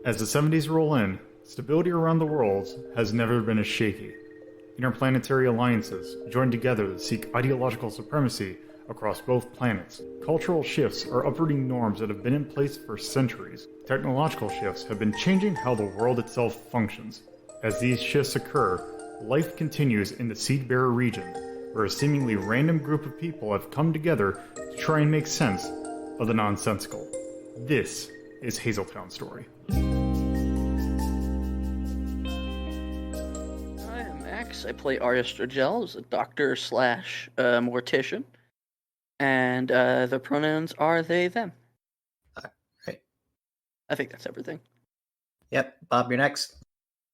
As the 70s roll in, stability around the world has never been as shaky. Interplanetary alliances join together to seek ideological supremacy across both planets. Cultural shifts are uprooting norms that have been in place for centuries. Technological shifts have been changing how the world itself functions. As these shifts occur, life continues in the Seedbearer region, where a seemingly random group of people have come together to try and make sense of the nonsensical. This is Hazeltown's story. Hi, I'm Max. I play Aria Stragelle as a doctor slash mortician. And the pronouns are they, them. Right. I think that's everything. Yep. Bob, you're next.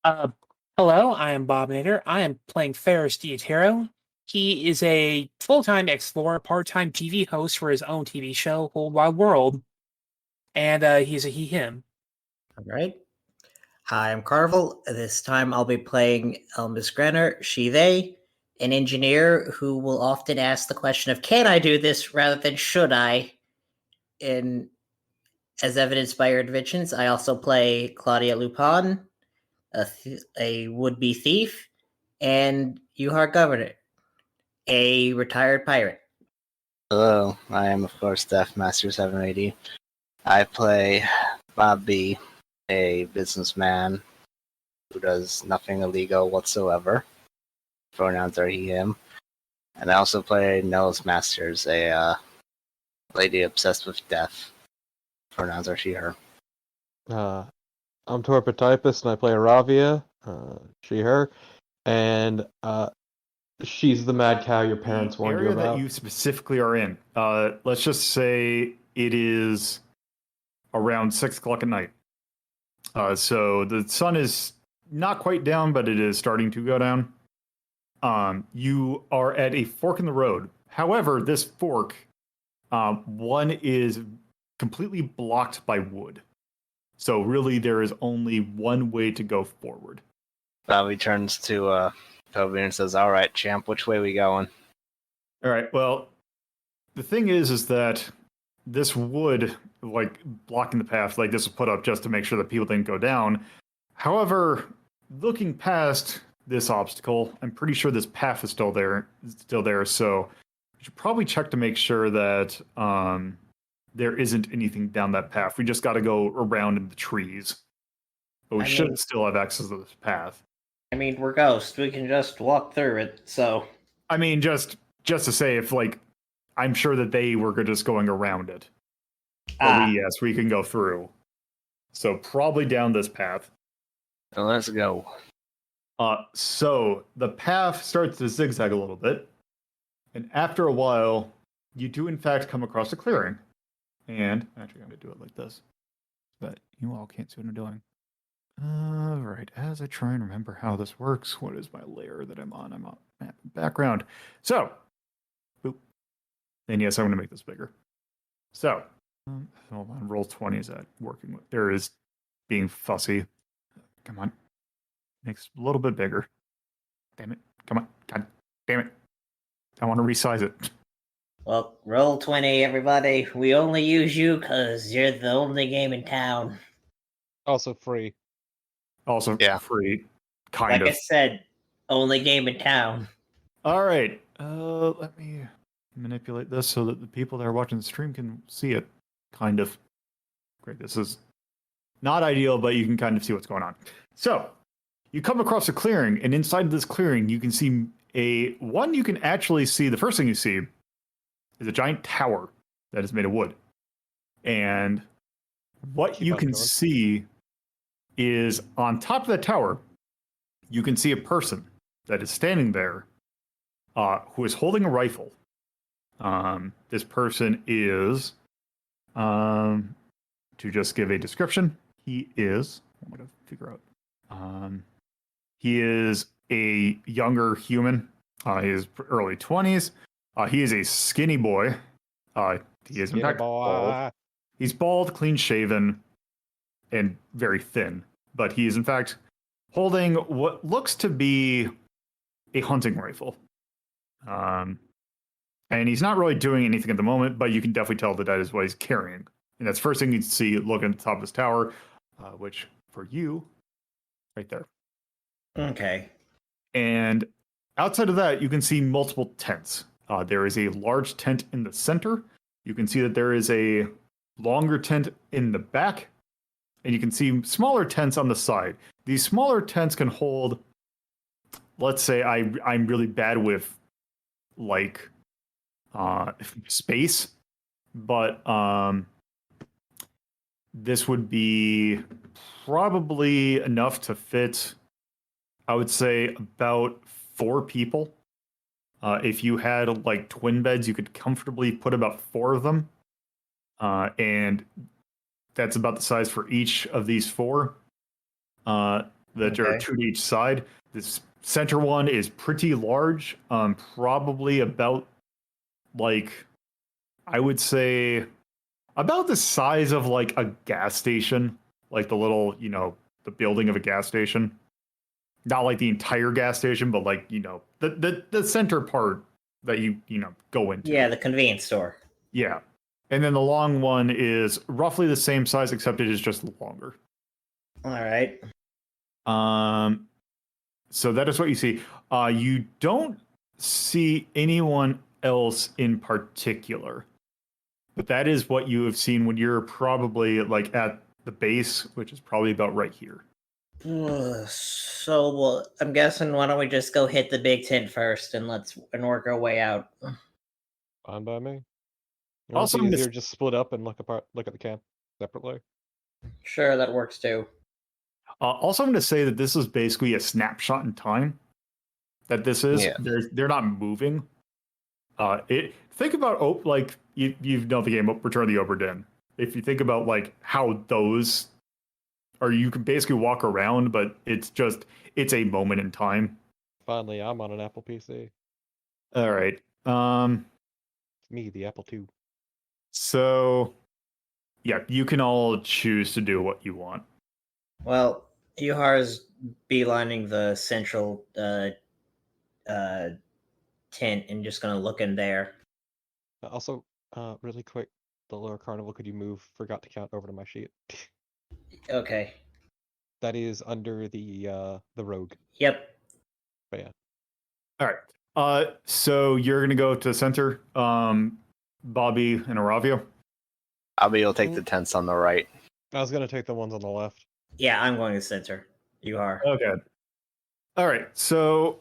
Hello, I am Bobinator. I am playing Ferrus D'Ettero. He is a full-time explorer, part-time TV host for his own TV show, Whole Wide World. And he's a he/him. All right. Hi, I'm Carnival. This time I'll be playing Elmis Grenner, she/they, an engineer who will often ask the question of, can I do this rather than should I? As evidenced by her inventions, I also play Claudia Lupin, a would-be thief, and Yuhar Govenin, a retired pirate. Hello, I am of course Master 780. I play Bob B, a businessman who does nothing illegal whatsoever. Pronouns are he, him. And I also play Nellis Masters, a lady obsessed with death. Pronouns are she, her. I'm TorpidTypist and I play Iravia, she, her, and she's the mad cow your parents warned you area about. that you specifically are in. Let's just say it is around 6 o'clock at night. So the sun is not quite down, but it is starting to go down. You are at a fork in the road. However, this fork, one is completely blocked by wood. So really, there is only one way to go forward. Bobby turns to Toby and says, "All right, champ, which way we going?" All right. Well, the thing is that this wood, like blocking the path, like this was put up just to make sure that people didn't go down. However, looking past this obstacle, I'm pretty sure this path is still there. So you should probably check to make sure that there isn't anything down that path. We just got to go around in the trees. But we should still have access to this path. I mean, we're ghosts. We can just walk through it, so... I mean, just to say, if, like, I'm sure that they were just going around it. But yes, we can go through. So probably down this path. So let's go. So the path starts to zigzag a little bit. And after a while, you do in fact come across a clearing. And actually, I'm going to do it like this, but you all can't see what I'm doing. Right, as I try and remember how this works, what is my layer that I'm on? I'm on map background. So, boop. And yes, I'm going to make this bigger. So, hold on, roll 20 is that working with? There is being fussy. Come on. Makes a little bit bigger. Damn it. Come on. God damn it. I want to resize it. Well, roll 20, everybody. We only use you because you're the only game in town. Also free. Also free, kind of. Like I of. said, only game in town. All right. Let me manipulate this so that the people that are watching the stream can see it. Kind of. Great. This is not ideal, but you can kind of see what's going on. So, you come across a clearing, and inside of this clearing, you can see you can actually see, the first thing you see is a giant tower that is made of wood. And what you can see is on top of the tower, you can see a person that is standing there who is holding a rifle. This person is, to just give a description, he is, I'm going to figure out, he is a younger human. He is early 20s. He is a skinny boy. He is in fact bald. He's bald, clean shaven, and very thin. But he is in fact holding what looks to be a hunting rifle. And he's not really doing anything at the moment, but you can definitely tell that is what he's carrying. And that's the first thing you see looking at the top of this tower, which for you, right there. Okay. And outside of that, you can see multiple tents. There is a large tent in the center. You can see that there is a longer tent in the back, and you can see smaller tents on the side. These smaller tents can hold, let's say I'm really bad with like space, but this would be probably enough to fit, I would say, about 4 people. If you had like twin beds, you could comfortably put about 4 of them. And that's about the size for each of these 4 that are 2 to each side. This center one is pretty large, probably about like, I would say about the size of like a gas station, like the little, the building of a gas station. Not like the entire gas station, but like, the center part that you go into. Yeah, the convenience store. Yeah. And then the long one is roughly the same size, except it is just longer. All right. So that is what you see. You don't see anyone else in particular, but that is what you have seen when you're probably like at the base, which is probably about right here. So, well, I'm guessing why don't we just go hit the big tent first and work our way out. Fine by me. Also, Also, easier just split up and look at the camp separately. Sure, that works too. Also, I'm going to say that this is basically a snapshot in time. That this is. Yeah. They're not moving. Think about like you've done the game Return of the Obra Dinn. If you think about like how those, or you can basically walk around, but it's a moment in time. Finally, I'm on an Apple PC. All right. Me, the Apple II. So, yeah, you can all choose to do what you want. Well, Yuhar's beelining the central tent and just gonna look in there. Also, really quick, the lower carnival, could you move? Forgot to count over to my sheet. Okay. That is under the rogue. Yep. But yeah. All right. So you're gonna go to the center, Bobby and Iravia. I'll be able to take the tents on the right. I was gonna take the ones on the left. Yeah, I'm going to center. Yuhar. Okay. All right. So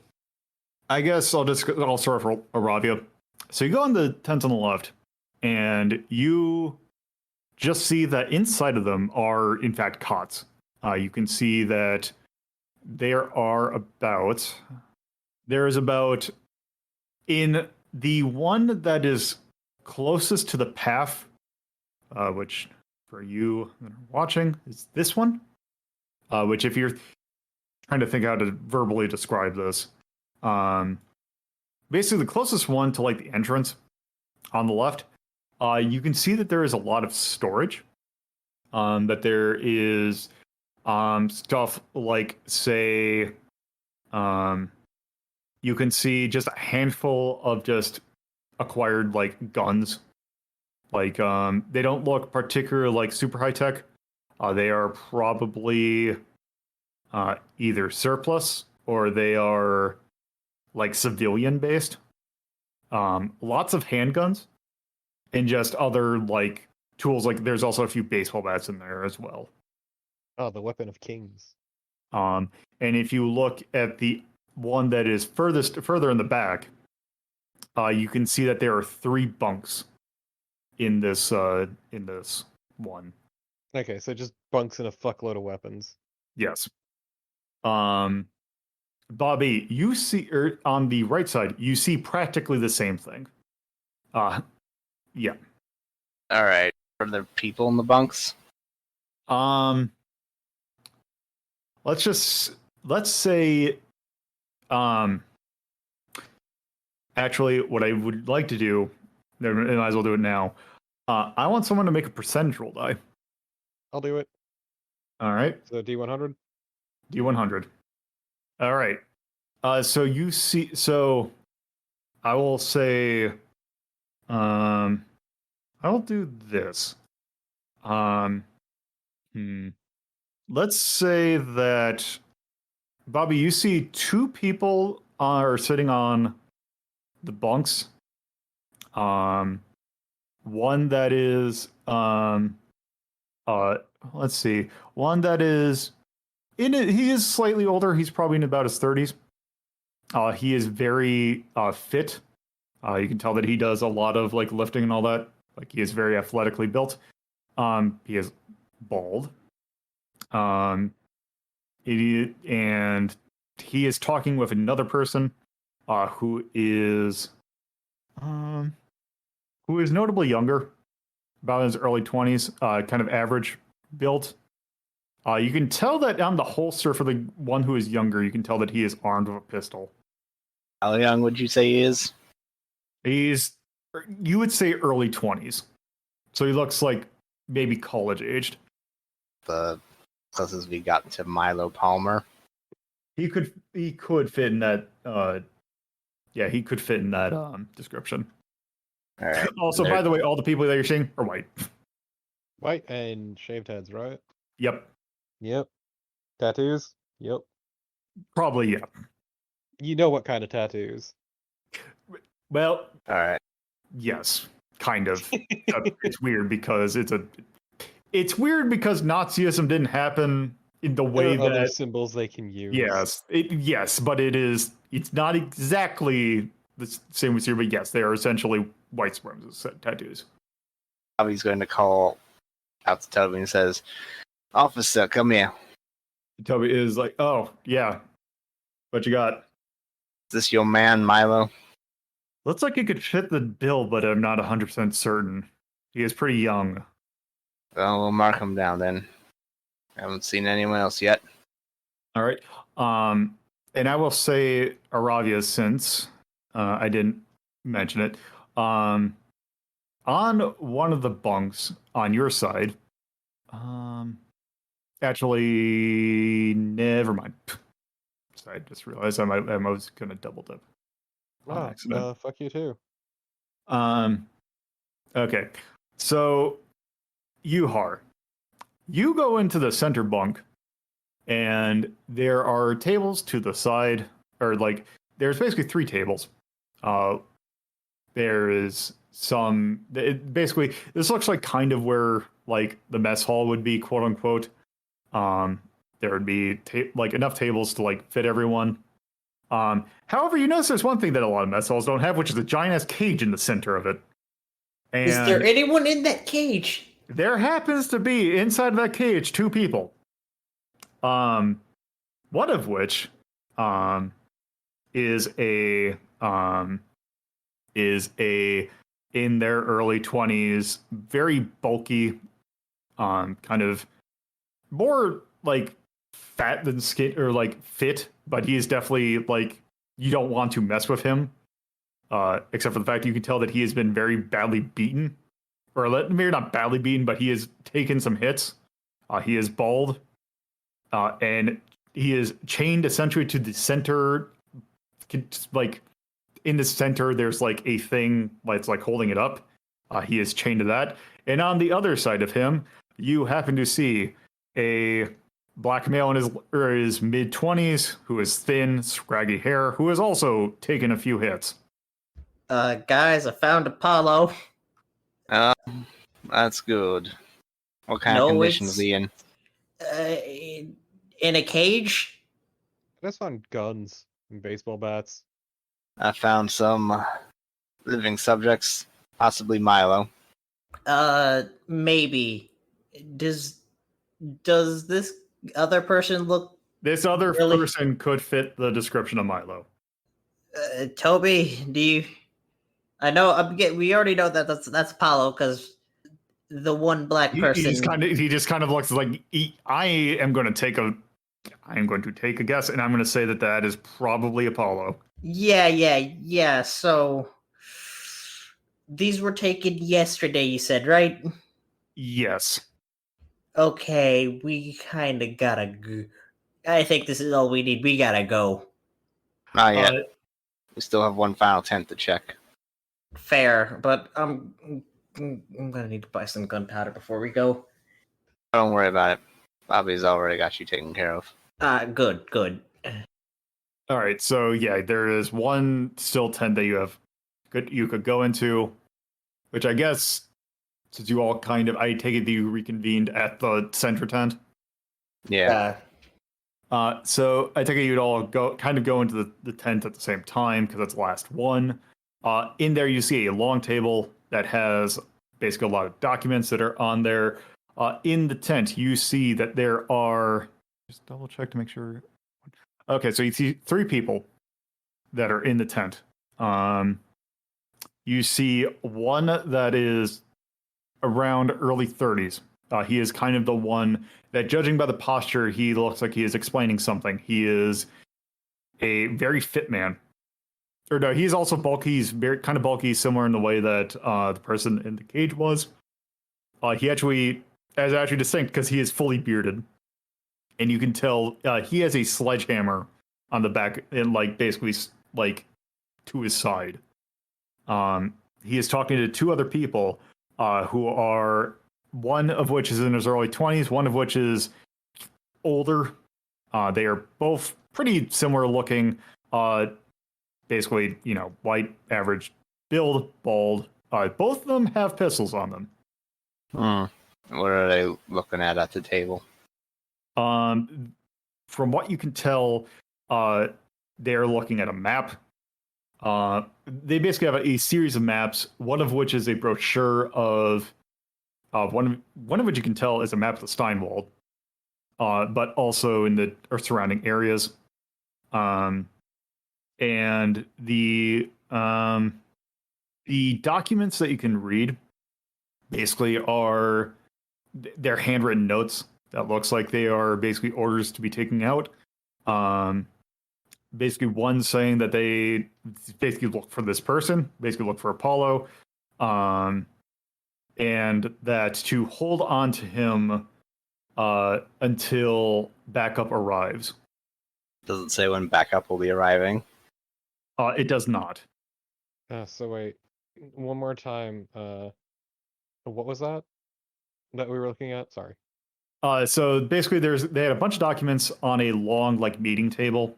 I guess I'll start for Iravia. So you go on the tent on the left, and you just see that inside of them are in fact cots. You can see that there is about in the one that is closest to the path, which for you that are watching is this one, which if you're trying to think how to verbally describe this, basically the closest one to like the entrance on the left, you can see that there is a lot of storage, that there is stuff like, say, you can see just a handful of just acquired like guns. Like they don't look particularly like super high tech. They are probably either surplus or they are like civilian based. Lots of handguns and just other like tools. Like there's also a few baseball bats in there as well. Oh, the weapon of kings. And if you look at the one that is further in the back, you can see that there are 3 bunks in this one. Okay, so just bunks and a fuckload of weapons. Yes. Bobby, you see on the right side, you see practically the same thing. Yeah. All right. Are there people in the bunks? Let's say, actually, what I would like to do, I might as well do it now. I want someone to make a percentage roll die. I'll do it. All right. So D100? D100. All right. So you see, so I will say, I will do this. let's say that, Bobby, you see two people are sitting on the bunks. One that is let's see, one that is in it. He is slightly older. He's probably in about his 30s. He is very fit. You can tell that he does a lot of like lifting and all that. Like he is very athletically built. He is bald. And he is talking with another person who is notably younger, about in his early 20s, kind of average build. You can tell that on the holster for the one who is younger, you can tell that he is armed with a pistol. How young would you say he is? You would say early 20s. So he looks like maybe college aged. The closest we got to Milo Palmer. He could fit in that he could fit in that description. All right. Also, by the way, all the people that you're seeing are white. White and shaved heads, right? Yep. Yep. Tattoos? Yep. Probably, yeah. You know what kind of tattoos. Well, all right. Yes, kind of. It's weird because it's weird because Nazism didn't happen in the way There are other that symbols they can use. Yes, but it's not exactly the same as here, but yes, they are essentially white supremacist tattoos. He's going to call out to Toby and says, "Officer, come here." Toby is like, "Oh, yeah. What you got?" Is this your man, Milo? Looks like he could fit the bill, but I'm not 100% certain. He is pretty young. Well, we'll mark him down then. I haven't seen anyone else yet. All right. And I will say Iravia, since I didn't mention it. On one of the bunks on your side, actually, never mind. So I just realized I was going to double dip. Fuck you too. Okay. So, Yuhar, you go into the center bunk, and there are tables to the side, or like, there's basically 3 tables. There is basically, this looks like kind of where, like, the mess hall would be, quote unquote. There would be, like, enough tables to, like, fit everyone. However, you notice there's one thing that a lot of mess halls don't have, which is a giant-ass cage in the center of it. And is there anyone in that cage? There happens to be, inside of that cage, 2 people. One of which is in their early 20s, very bulky, kind of more like fat than skin, or like fit, but he's definitely like, you don't want to mess with him, except for the fact you can tell that he has been very badly beaten, or maybe not badly beaten, but he has taken some hits. He is bald, and he is chained essentially to the center. Like, in the center, there's like a thing that's like holding it up. He is chained to that. And on the other side of him, you happen to see a black male in his mid-20s who is thin, scraggy hair, who has also taken a few hits. Guys, I found Apollo. That's good. What kind of condition is he in? In a cage? I just found guns and baseball bats. I found some living subjects, possibly Milo. Maybe. Does this other person look? This other person could fit the description of Milo. Toby, do you? I know. We already know that that's Apollo, because the one black person. He just kind of looks like I am going to take a guess, and I'm going to say that is probably Apollo. Yeah. So these were taken yesterday, you said, right? Yes. Okay, we kind of gotta go. I think this is all we need. We gotta go. Not yet. We still have one final tent to check. Fair, but I'm gonna need to buy some gunpowder before we go. Don't worry about it. Bobby's already got you taken care of. Good. All right, so yeah, there is one still tent that you could go into, which I guess since you all I take it that you reconvened at the center tent. Yeah. So I take it you'd all go into the tent at the same time because that's the last one. In there you see a long table that has basically a lot of documents that are on there. In the tent you see that there are, just double check to make sure. Okay, so you see 3 people that are in the tent. You see one that is around early 30s. He is kind of the one that, judging by the posture, he looks like he is explaining something. He is a very fit man. Or no, he's also bulky. He's very kind of bulky, similar in the way that the person in the cage was. He actually is actually distinct because he is fully bearded. And you can tell he has a sledgehammer on the back and basically to his side. He is talking to 2 other people who are, one of which is in his early 20s, one of which is older. They are both pretty similar looking. Basically, white, average build, bald. Both of them have pistols on them. What are they looking at the table? From what you can tell, they're looking at a map. They basically have a series of maps, one of which is a brochure of one of which you can tell is a map of the Steinwald, but also in the surrounding areas. And the documents that you can read basically they're handwritten notes that looks like they are basically orders to be taken out. Basically one saying that they basically look for this person, basically look for Apollo, and that to hold on to him until backup arrives. Does it say when backup will be arriving? It does not. So wait, one more time. What was that we were looking at? Sorry. So basically they had a bunch of documents on a long meeting table.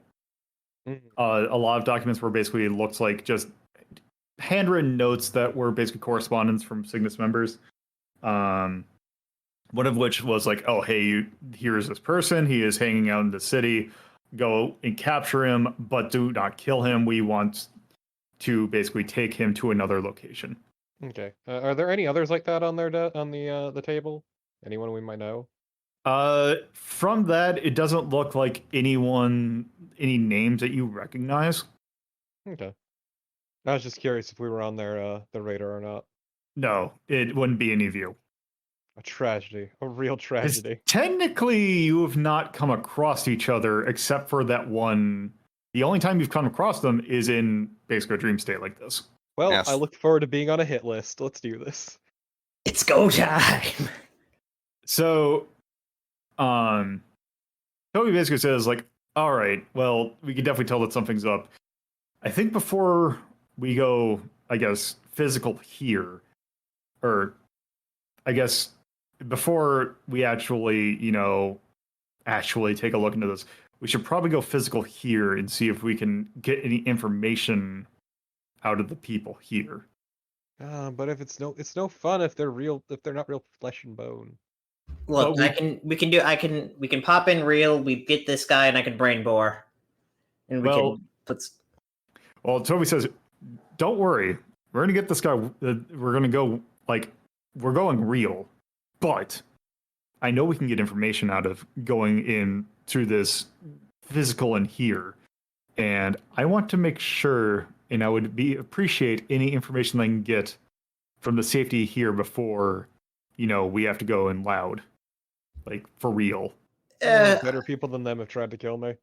A lot of documents were basically, it looks like just handwritten notes that were basically correspondence from Cygnus members. One of which was oh, hey, here's this person. He is hanging out in the city. Go and capture him, but do not kill him. We want to basically take him to another location. Okay. Are there any others like that on on the table? Anyone we might know? From that, it doesn't look like any names that you recognize. Okay. I was just curious if we were on the radar or not. No, it wouldn't be any of you. A tragedy. A real tragedy. Technically, you have not come across each other except for that one. The only time you've come across them is in basically a dream state like this. Well, Yes. I look forward to being on a hit list. Let's do this. It's go time. So, Toby basically says all right, well, we can definitely tell that something's up. I think before we go, I guess, physical here, or I guess before we actually take a look into this, we should probably go physical here and see if we can get any information out of the people here. But if it's no fun if they're not real flesh and bone. Look, we can pop in real. We get this guy, and I can brain bore, and we can put. Well, Toby says, "Don't worry, we're gonna get this guy. We're gonna go we're going real, but I know we can get information out of going in through this physical in here, and I want to make sure, and I would appreciate any information I can get from the safety here before, we have to go in loud, for real." Better people than them have tried to kill me.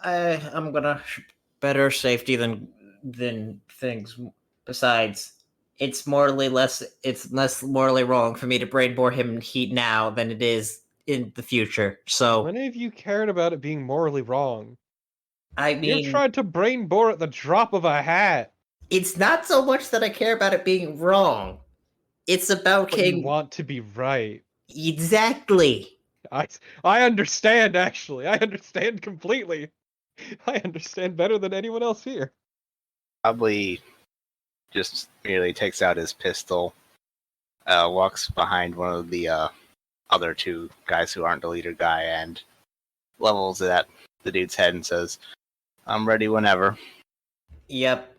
I'm gonna better safety than things. Besides, it's less morally wrong for me to brain bore him in heat now than it is in the future. So when have you cared about it being morally wrong? I mean, you tried to brain bore at the drop of a hat. It's not so much that I care about it being wrong. It's about you want to be right. Exactly. I understand, actually. I understand completely. I understand better than anyone else here. Probably just merely takes out his pistol, walks behind one of the other two guys who aren't the leader guy, and levels it at the dude's head and says, "I'm ready whenever." Yep.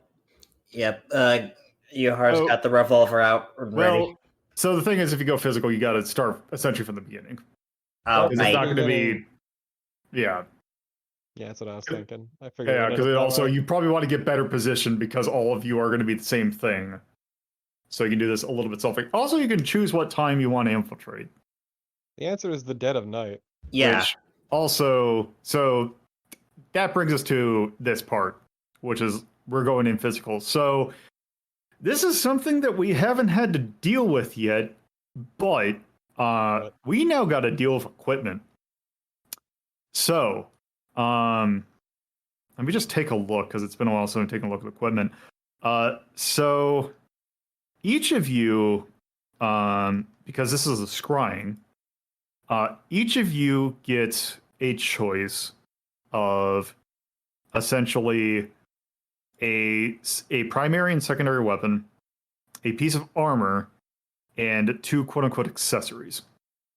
Yuhar's Oh, got the revolver out and ready. Well, so the thing is, if you go physical, you got to start essentially from the beginning. Oh, Because it's not right. going to be, yeah, Yeah, that's what I was thinking. I figured. yeah. we'd Because end up also that way. you probably want to get better position because all of you are going to be the same thing. So you can do this a little bit self. Also, you can choose what time you want to infiltrate. The answer is the dead of night. Yeah. Which also, so that brings us to this part, which is we're going in physical. So this is something that we haven't had to deal with yet, but we now got to deal with equipment. So, let me just take a look because it's been a while since I've taken a look at equipment. So each of you, because this is a scrying, each of you gets a choice of essentially a primary and secondary weapon, a piece of armor, and two quote-unquote accessories.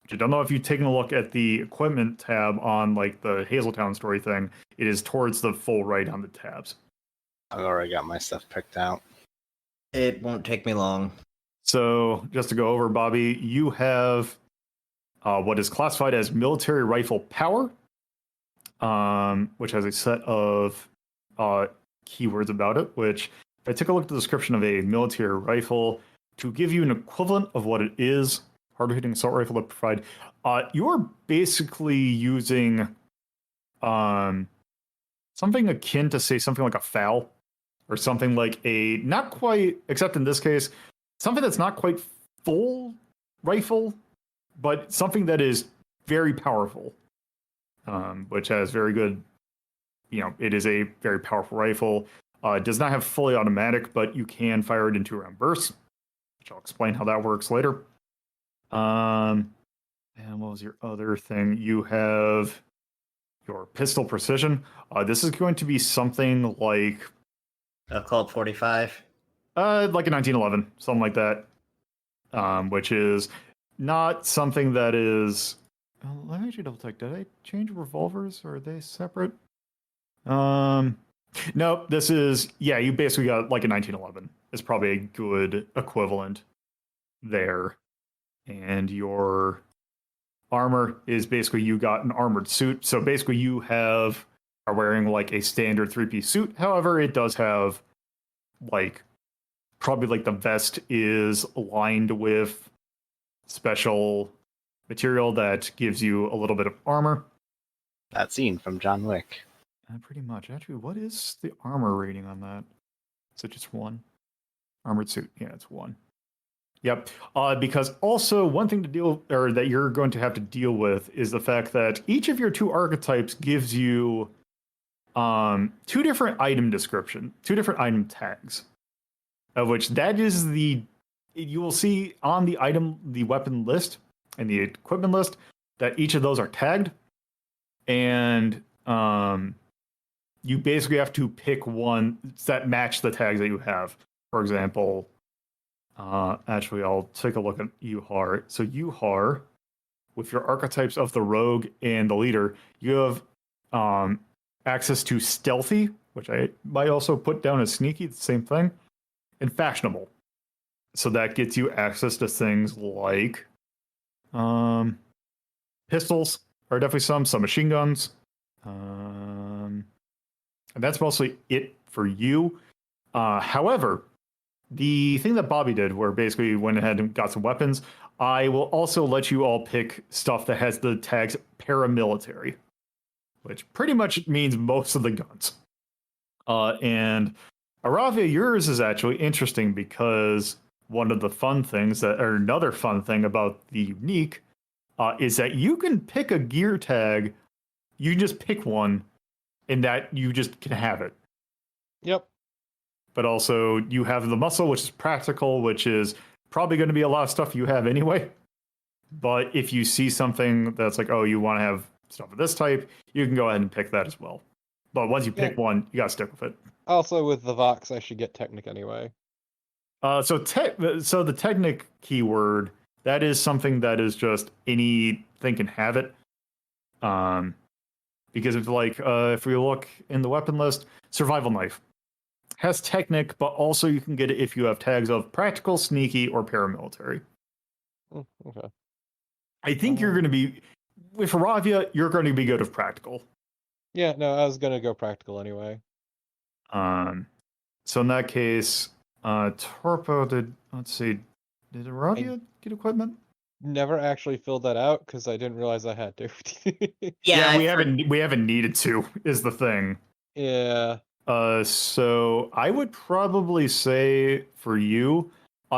Which I don't know if you've taken a look at the equipment tab on like the Hazeltown story thing. It is towards the full right on the tabs. I've already got my stuff picked out. It won't take me long. So just to go over, Bobby, you have what is classified as military rifle power, which has a set of keywords about it, which if I take a look at the description of a military rifle, to give you an equivalent of what it is, hard-hitting assault rifle to provide, you're basically using something akin to, say, something like a FAL, or something like a, not quite, except in this case, something that's not quite full rifle, but something that is very powerful, which has very good, it is a very powerful rifle. It does not have fully automatic, but you can fire it in 2-round bursts, which I'll explain how that works later. And what was your other thing? You have your pistol precision. This is going to be something like A Colt 45. like a 1911, something like that. Which is not something that is. Let me actually double check. Did I change revolvers, or are they separate? Nope. This is, yeah. You basically got like a 1911. It's probably a good equivalent there. And your armor is basically, you got an armored suit. So basically you are wearing like a standard 3-piece suit. However, it does have like, probably like the vest is lined with special material that gives you a little bit of armor. That scene from John Wick. Pretty much. Actually, what is the armor rating on that? Is it just 1? Armored suit. Yeah, it's 1. Yep. Because also one thing that you're going to have to deal with is the fact that each of your 2 archetypes gives you 2 different item description, 2 different item tags, of which that is you will see on the weapon list and the equipment list that each of those are tagged, and you basically have to pick one that match the tags that you have. For example, actually, I'll take a look at Yuhar. So Yuhar, with your archetypes of the rogue and the leader, you have access to stealthy, which I might also put down as sneaky, the same thing, and fashionable. So that gets you access to things like pistols are definitely some machine guns. And that's mostly it for you. However, the thing that Bobby did, where basically went ahead and got some weapons, I will also let you all pick stuff that has the tags paramilitary, which pretty much means most of the guns. And Iravia, yours is actually interesting because one of the fun things another fun thing about the unique is that you can pick a gear tag. You just pick one, and that you just can have it. Yep. But also you have the muscle, which is practical, which is probably going to be a lot of stuff you have anyway. But if you see something that's like, oh, you want to have stuff of this type, you can go ahead and pick that as well. But once you pick one, you gotta stick with it. Also, with the Vox, I should get Technic anyway. So the Technic keyword, that is something that is just anything can have it. Because if we look in the weapon list, survival knife has Technic, but also you can get it if you have tags of practical, sneaky, or paramilitary. Okay. I think you're going to be with Iravia. You're going to be good with practical. Yeah, no, I was gonna go practical anyway. So in that case, Torpo did. Let's see, did Iravia get equipment? Never actually filled that out because I didn't realize I had to. Yeah, we haven't needed to. Is the thing. Yeah. So I would probably say for you,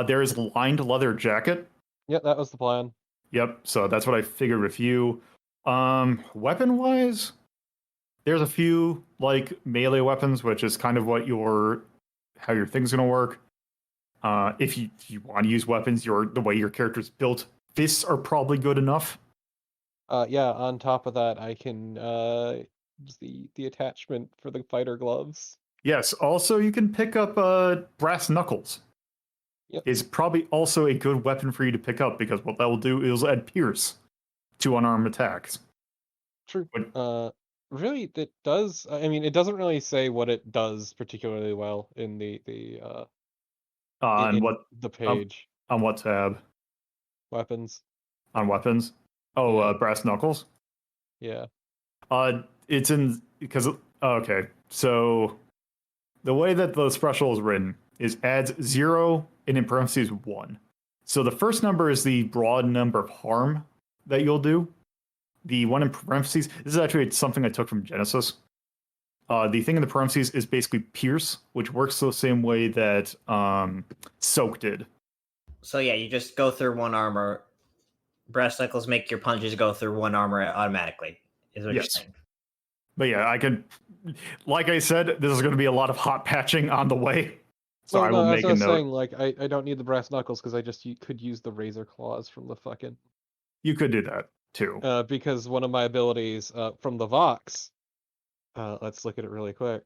there is lined leather jacket. Yep, that was the plan. Yep. So that's what I figured with you. Weapon wise, there's a few like melee weapons, which is kind of what how your thing's gonna work. If you want to use weapons, the way your character's built, fists are probably good enough. Yeah, on top of that, I can use the attachment for the fighter gloves. Yes. Also, you can pick up brass knuckles. Yep. Is probably also a good weapon for you to pick up because what that will do is add pierce to unarmed attacks. True. But, really, it does. I mean, it doesn't really say what it does particularly well in the on page. On what tab? Weapons. On weapons. Oh, Yeah. brass knuckles. Yeah. It's in because okay. So the way that the special is written is adds 0 and in parentheses 1. So the first number is the broad number of harm that you'll do. The one in parentheses, this is actually something I took from Genesis. The thing in the parentheses is basically pierce, which works the same way that Soak did. So yeah, you just go through one armor. Brass knuckles make your punches go through one armor automatically. Is what you're saying. But yeah, I could, like I said, this is going to be a lot of hot patching on the way. So I will make a note. Saying, like, I don't need the brass knuckles because I just could use the razor claws from the fucking. You could do that too. Because one of my abilities from the Vox, let's look at it really quick,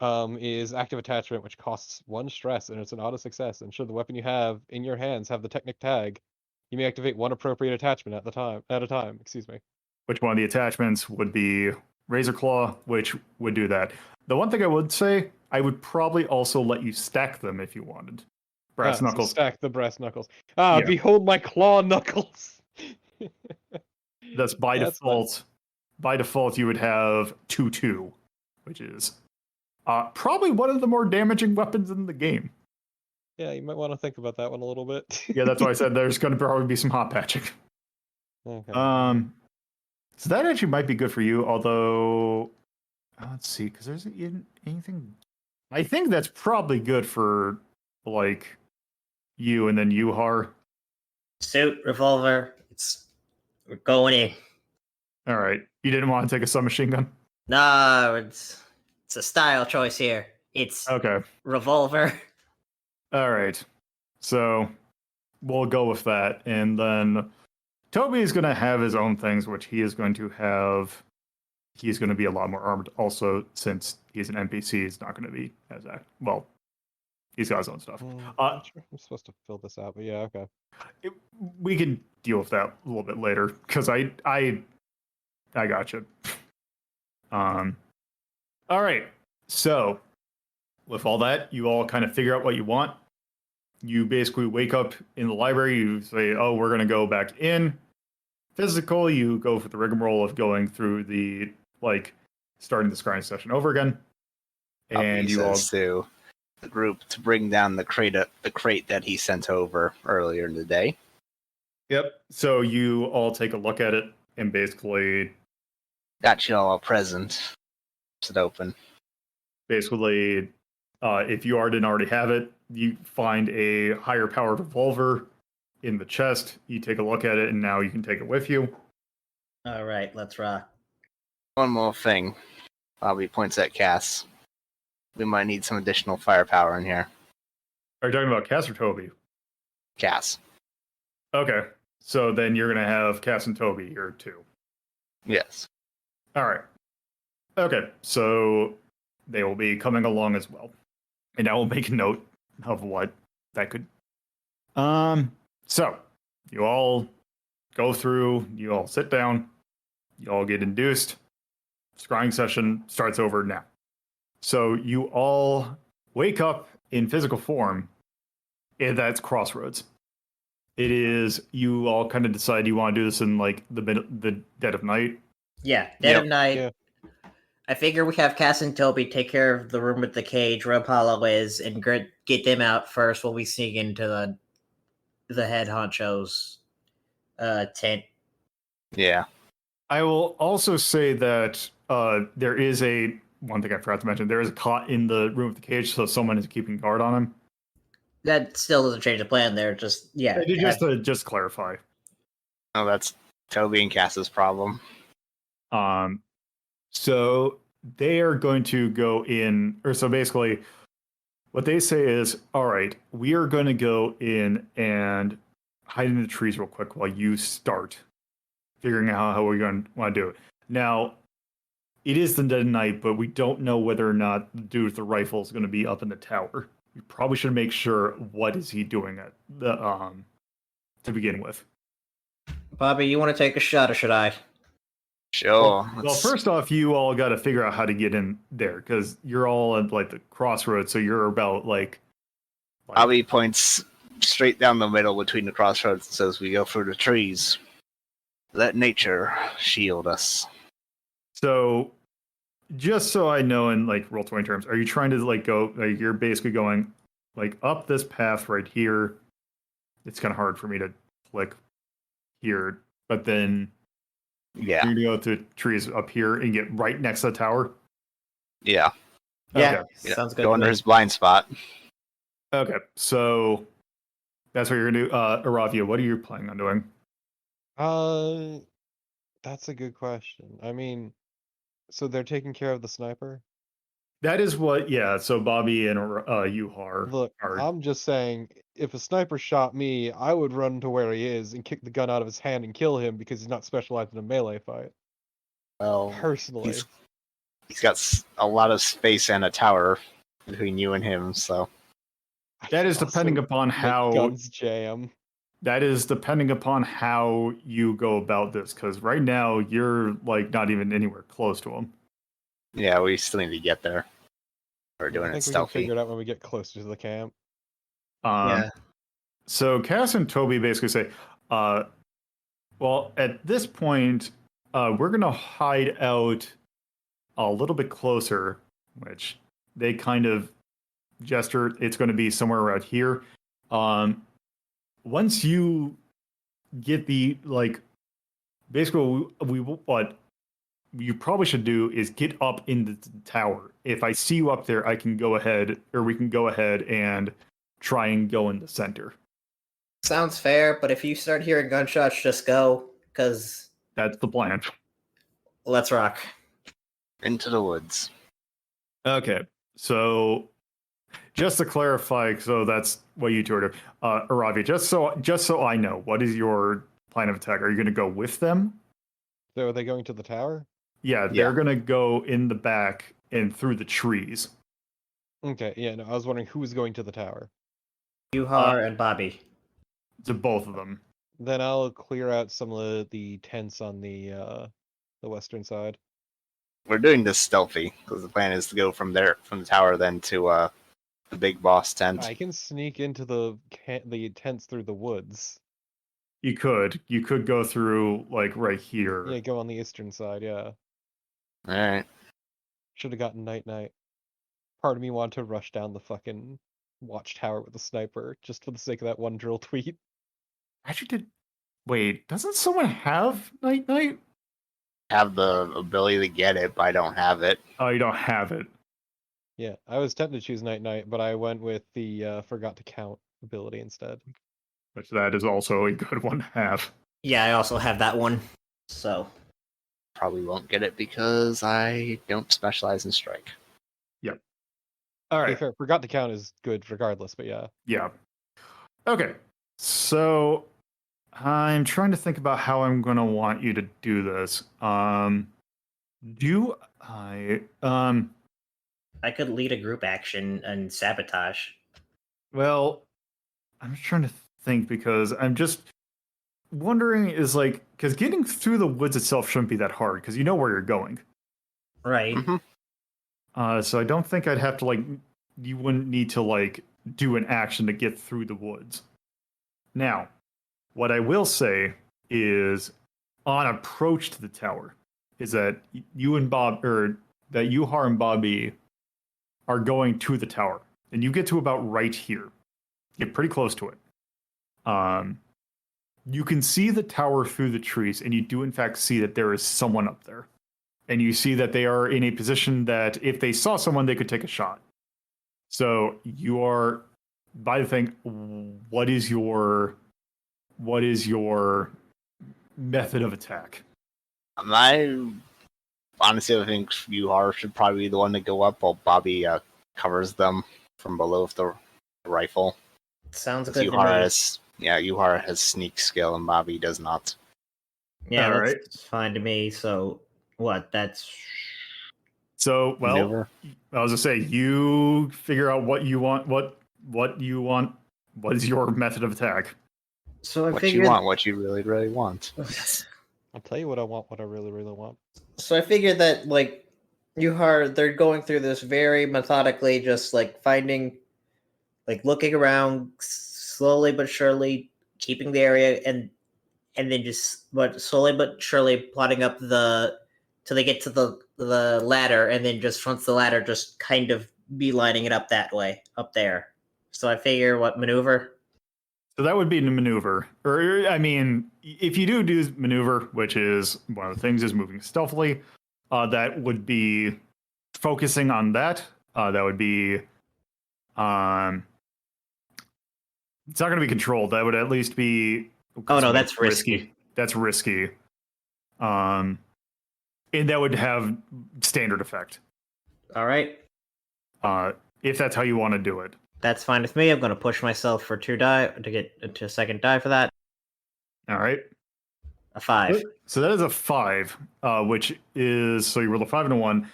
is active attachment, which costs 1 stress and it's an auto success. And should the weapon you have in your hands have the Technic tag, you may activate 1 appropriate attachment at a time. Excuse me. Which one of the attachments would be Razor Claw, which would do that. The one thing I would say, I would probably also let you stack them if you wanted. Brass knuckles. So stack the brass knuckles. Behold my claw knuckles. That's by default. Nice. By default, you would have 2/2, which is probably one of the more damaging weapons in the game. Yeah, you might want to think about that one a little bit. Yeah, that's why I said there's going to probably be some hot patching. Okay. So that actually might be good for you, although let's see, because there's anything. I think that's probably good for like you and then Yuhar. Suit, revolver. We're going in. All right, you didn't want to take a submachine gun? No, it's a style choice here. It's okay. Revolver. All right, so we'll go with that, and then Toby is going to have his own things, which he is going to have. He's going to be a lot more armed, also since he's an NPC. He's not going to be as well. He's got his own stuff. I'm supposed to fill this out, but yeah, okay. We can deal with that a little bit later because I got you. All right. So with all that, you all kind of figure out what you want. You basically wake up in the library. You say, "Oh, we're going to go back in." Physical, you go for the rigmarole of going through the starting the scrying session over again. And you all to the group to bring down the crate that he sent over earlier in the day. Yep. So you all take a look at it and basically got you all a present. It open. Basically, if you didn't already have it, you find a higher powered revolver in the chest. You take a look at it, and now you can take it with you. All right, let's rock. One more thing. Bobby points at Cass. We might need some additional firepower in here. Are you talking about Cass or Toby? Cass. Okay. So then you're going to have Cass and Toby here too. Yes. All right. Okay, so they will be coming along as well. And I will make a note of what that could. So you all go through, you all sit down, you all get induced. Scrying session starts over now. So you all wake up in physical form, and that's Crossroads. It is, you all kind of decide you want to do this in like the dead of night. Yeah, dead of Yep. night. Yeah. I figure we have Cass and Toby take care of the room with the cage where Apollo is, and get them out first while we sneak into the head honcho's tent. Yeah. I will also say that there is one thing I forgot to mention. There is a cot in the room with the cage, so someone is keeping guard on him. That still doesn't change the plan. There, just yeah. Just clarify. Oh, that's Toby and Cass's problem. So they are going to go in, or so basically, what they say is, all right, we are going to go in and hide in the trees real quick while you start figuring out how we're going to want to do it. Now, it is the dead of night, but we don't know whether or not the dude with the rifle is going to be up in the tower. We probably should make sure what is he doing at the to begin with. Bobby, you want to take a shot, or should I? Sure. Well, first off, you all got to figure out how to get in there because you're all at like the crossroads, so you're about like. Bobby points straight down the middle between the crossroads and says, "We go through the trees. Let nature shield us." So, just so I know in like Roll20 terms, are you trying to like go? Like you're basically going like up this path right here. It's kind of hard for me to click here, but then. Yeah. You're going to go through trees up here and get right next to the tower? Yeah. Yeah, Okay. sounds good. Go under his blind spot. Okay, so that's what you're going to do. Iravia, what are you planning on doing? That's a good question. I mean, so they're taking care of the sniper? That is what, yeah, so Bobby and Yuhar Look, are... I'm just saying, if a sniper shot me, I would run to where he is and kick the gun out of his hand and kill him because he's not specialized in a melee fight. Well, Personally. he's got a lot of space and a tower between you and him, so. That is depending upon how... Guns jam. That is depending upon how you go about this, because right now you're like not even anywhere close to him. Yeah, we still need to get there. We're doing I it think we can stealthy. figure it out when we get closer to the camp. Yeah. So Cass and Toby basically say, well, at this point, we're going to hide out a little bit closer, which they kind of gesture. It's going to be somewhere around here. Once you get the, like, basically what you probably should do is get up into the tower. If I see you up there, I can go ahead, or we can go ahead and try and go in the center. Sounds fair, but if you start hearing gunshots, just go, because That's the plan. let's rock. Into the woods. Okay, so just to clarify, so that's what you two are doing. Iravia, just so I know, what is your plan of attack? Are you going to go with them? So are they going to the tower? Yeah, they're going to go in the back and through the trees. Okay, yeah, no, I was wondering who was going to the tower. Yuhar and Bobby. To both of them. Then I'll clear out some of the tents on the western side. We're doing this stealthy, because the plan is to go from the tower, then to the big boss tent. I can sneak into the tents through the woods. You could go through like right here. Yeah, go on the eastern side, yeah. Alright. Should have gotten night. Part of me wanted to rush down the fucking watchtower with a sniper, just for the sake of that one drill tweet. Actually, wait, doesn't someone have night? Have the ability to get it, but I don't have it. Oh, you don't have it. Yeah, I was tempted to choose night, but I went with the forgot to count ability instead. Which that is also a good one to have. Yeah, I also have that one. So Probably won't get it because I don't specialize in strike. Yep. All To be right. fair, forgot to count is good regardless, but yeah. Yeah. Okay. So I'm trying to think about how I'm going to want you to do this. Do I I could lead a group action and sabotage. well, I'm just trying to think because I'm just wondering is like because getting through the woods itself shouldn't be that hard because you know where you're going. Right. So I don't think I'd have to like you wouldn't need to like do an action to get through the woods. Now, what I will say is on approach to the tower is that you and Bob or that Yuhar and Bobby are going to the tower. And you get to about right here. Get pretty close to it. You can see the tower through the trees, and you do in fact see that there is someone up there. And you see that they are in a position that if they saw someone, they could take a shot. So you are, by the thing, what is your method of attack? I honestly I think Yuhar should probably be the one to go up while Bobby covers them from below with the rifle. Sounds 'Cause good to me. Yuhar has sneak skill and Bobby does not. Yeah, All that's right. fine to me. So what? That's So, well, Maneuver. I was gonna say you figure out what you want, what you want, what is your method of attack? so I What figured. you want, what you really, really want. I'll tell you what I want, what I really, really want. So I figured that like they're going through this very methodically, just like finding, like looking around slowly but surely, keeping the area, and then just but slowly but surely plotting up till they get to the ladder, and then just once the ladder, just kind of beelining it up that way, up there. So I figure what maneuver. So that would be the maneuver, or I mean, if you do maneuver, which is one of the things, is moving stealthily. That would be focusing on that. That would be, it's not going to be controlled. That would at least be. Oh no, that's risky. That's risky. And that would have standard effect. All right, If that's how you want to do it. that's fine with me. I'm going to push myself for 2 die to get into a second die for that. All right. A 5. So that is a 5, which is so you roll a 5 and a 1.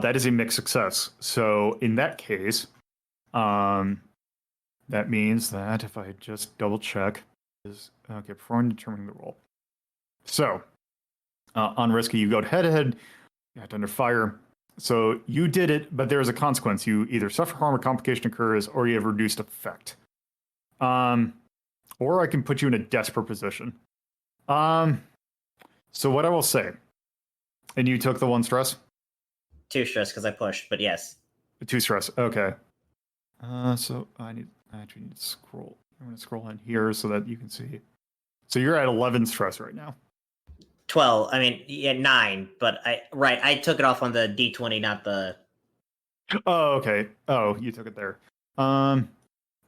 That is a mixed success. So in that case, that means that if I just double check, is okay before determining the roll. So on risky, you go head to head. You have to under fire. So you did it, but there is a consequence. You either suffer harm or complication occurs, or you have reduced effect. Or I can put you in a desperate position. So what I will say, and you took the 1 stress? 2 stress because I pushed, but yes. 2 stress. Okay. So I actually need to scroll. I'm going to scroll in here so that you can see. So you're at 11 stress right now. 12. I mean, yeah, 9. But I took it off on the D20, not the. Oh, okay. Oh, you took it there.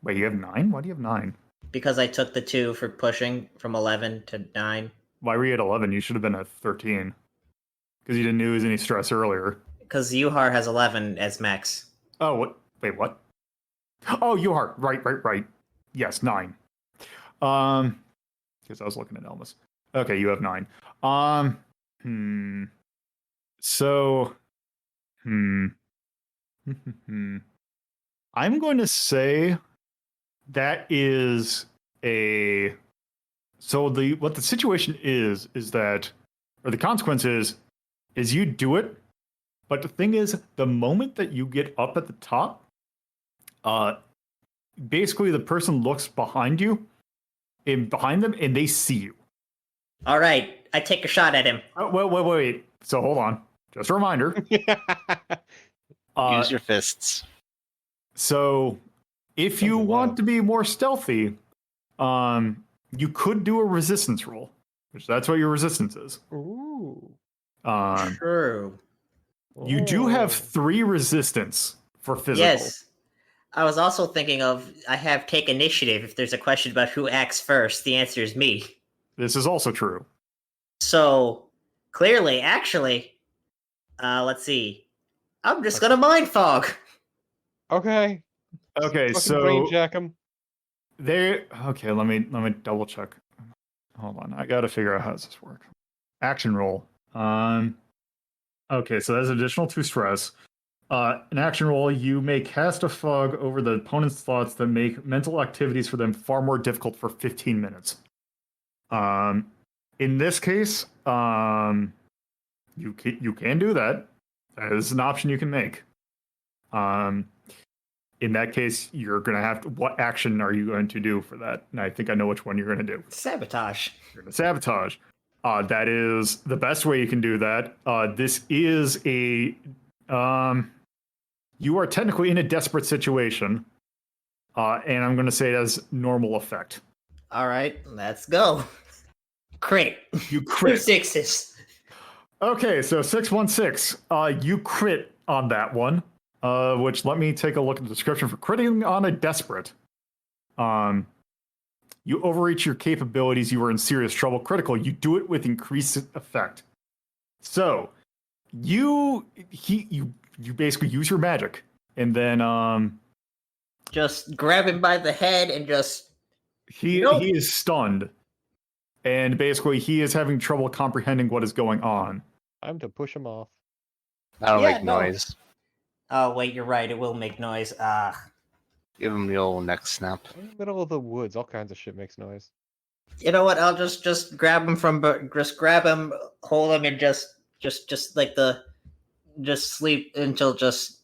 Wait, you have 9? Why do you have 9? Because I took the 2 for pushing from 11 to 9. Why were you at 11? You should have been at 13. Because you didn't use any stress earlier. Because Yuhar has 11 as max. Oh, what? Wait, what? Oh, Yuhar. Right. Yes, 9. Because I was looking at Elmas. Okay, you have 9. So, I'm going to say that is a. So what the situation is that, or the consequence is you do it, but the thing is, the moment that you get up at the top, basically the person looks behind you, behind them, and they see you. All right, I take a shot at him. Oh, wait. So hold on. Just a reminder. Use your fists. So if you want to be more stealthy, you could do a resistance roll, which that's what your resistance is. Ooh. True. You do have 3 resistance for physical. Yes. I was also thinking of I have take initiative. If there's a question about who acts first, the answer is me. This is also true. So clearly, actually, let's see. I'm just gonna mind fog. Okay. Okay, Fucking so brain jack him. okay. Let me double check. hold on. I got to figure out how does this work. Action roll. Okay, so that's additional 2 stress. An action roll, you may cast a fog over the opponent's thoughts that make mental activities for them far more difficult for 15 minutes. In this case, you can do that. That is an option you can make. In that case, you're going to have to. What action are you going to do for that? And I think I know which one you're going to do. Sabotage. You're going to sabotage. That is the best way you can do that. This is a. You are technically in a desperate situation, and I'm going to say it has normal effect. All right, let's go. Crit. You 2 crit. 6s. Okay, so 616. You crit on that one. Which let me take a look at the description for critting on a desperate. You overreach your capabilities, you are in serious trouble. Critical, you do it with increased effect. So you basically use your magic, and then Just grab him by the head and just. he is stunned, and basically he is having trouble comprehending what is going on. Time to push him off. That'll Yeah, make no. noise. Oh wait, you're right. It will make noise. Give him the old neck snap. In the middle of the woods, all kinds of shit makes noise. You know what? I'll just grab him just grab him, hold him, and just like just sleep until just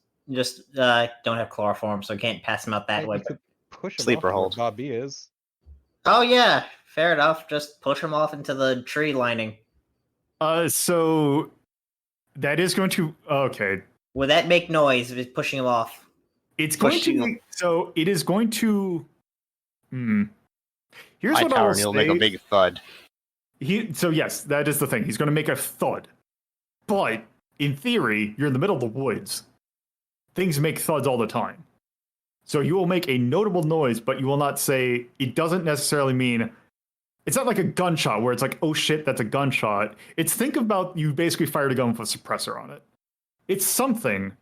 don't have chloroform, so I can't pass him out that Hey, way. you could push him Sleeper off where hold. Bobby is. Oh yeah, fair enough. Just push him off into the tree lining. So that is going to okay. Would that make noise if it's pushing him off? It's going Pushing to. him. So it is going to. Here's My what I tower, will and he'll say. make a big thud. So yes, that is the thing. He's going to make a thud. But in theory, you're in the middle of the woods. Things make thuds all the time. So you will make a notable noise, but you will not say. It doesn't necessarily mean. It's not like a gunshot where it's like, oh shit, that's a gunshot. It's think about you basically fired a gun with a suppressor on it. It's something.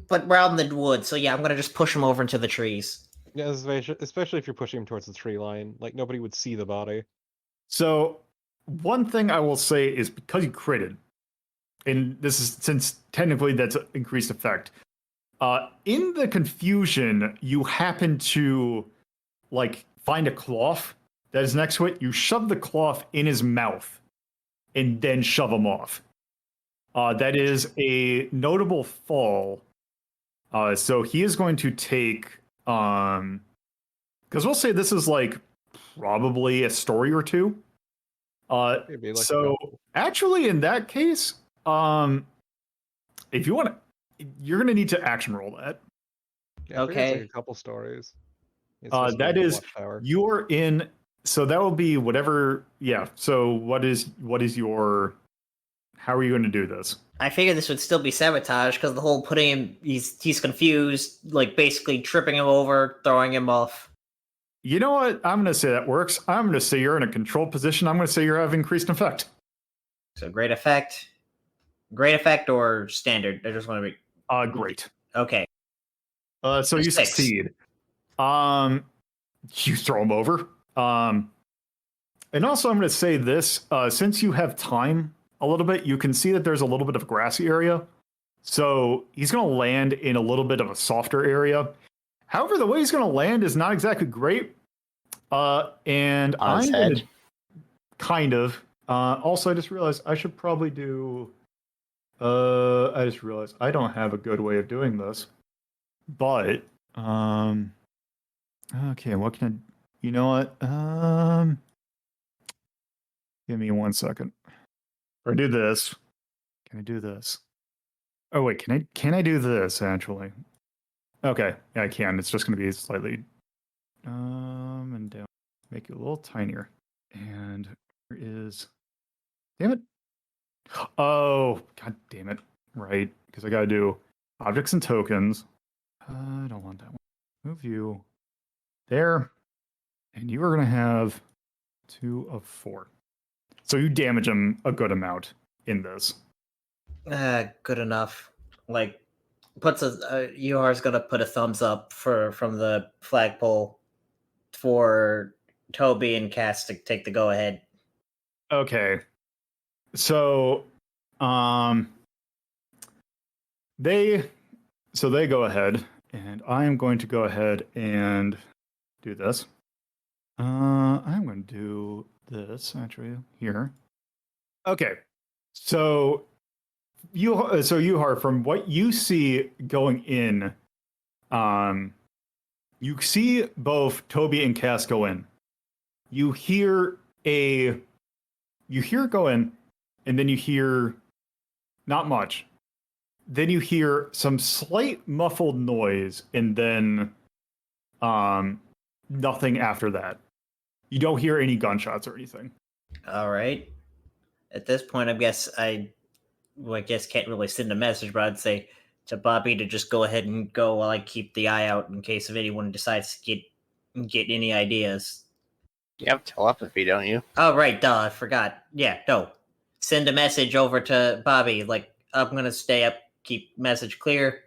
But we're out in the woods, so yeah, I'm gonna just push him over into the trees. Yeah, especially if you're pushing him towards the tree line. Like, nobody would see the body. So one thing I will say is because you critted, and this is since technically that's increased effect. In the confusion, you happen to like find a cloth that is next to it. You shove the cloth in his mouth, and then shove him off. That is a notable fall. So he is going to take because we'll say this is like probably a story or two. Maybe like So actually, in that case, if you want to, you're going to need to action roll that. yeah, I figure it's Okay. like a couple stories. It's Uh, just that like a is- watchtower. You're in. So that will be whatever. Yeah. So what is your? How are you going to do this? I figure this would still be sabotage because the whole putting him, he's confused, like basically tripping him over, throwing him off. You know what? I'm going to say that works. I'm going to say you're in a controlled position. I'm going to say you're having increased effect. So great effect or standard. I just want to be Great. okay. So you 6. succeed. You throw him over. And also I'm going to say this, since you have time a little bit, you can see that there's a little bit of a grassy area. So he's going to land in a little bit of a softer area. However, the way he's going to land is not exactly great. And On his I'm going to head. kind of. Also, I just realized I should probably do. I just realized I don't have a good way of doing this. But okay, what can I? You know what? Give me 1 second. Or do this. Can I do this? Oh wait, can I do this actually? Okay, yeah, I can. It's just going to be slightly and down. Make it a little tinier. And there is. Damn it. Oh, god damn it. Right, because I got to do objects and tokens. I don't want that one. Move you there. And you are going to have 2 of 4. So you damage him a good amount in this. Good enough. Like, puts a Yuhar's gonna put a thumbs up from the flagpole for Toby and Cass to take the go ahead. Okay. So, they go ahead, and I am going to go ahead and do this. I'm going to do this actually here. Okay. So Yuhar, from what you see going in, you see both Toby and Cass go in. You hear it go in, and then you hear not much. Then you hear some slight muffled noise, and then nothing after that. You don't hear any gunshots or anything. All right. At this point, I guess can't really send a message, but I'd say to Bobby to just go ahead and go while I keep the eye out in case if anyone decides to get any ideas. You have telepathy, don't you? Oh, right, duh, I forgot. Yeah, no. Send a message over to Bobby, like, I'm gonna stay up, keep message clear.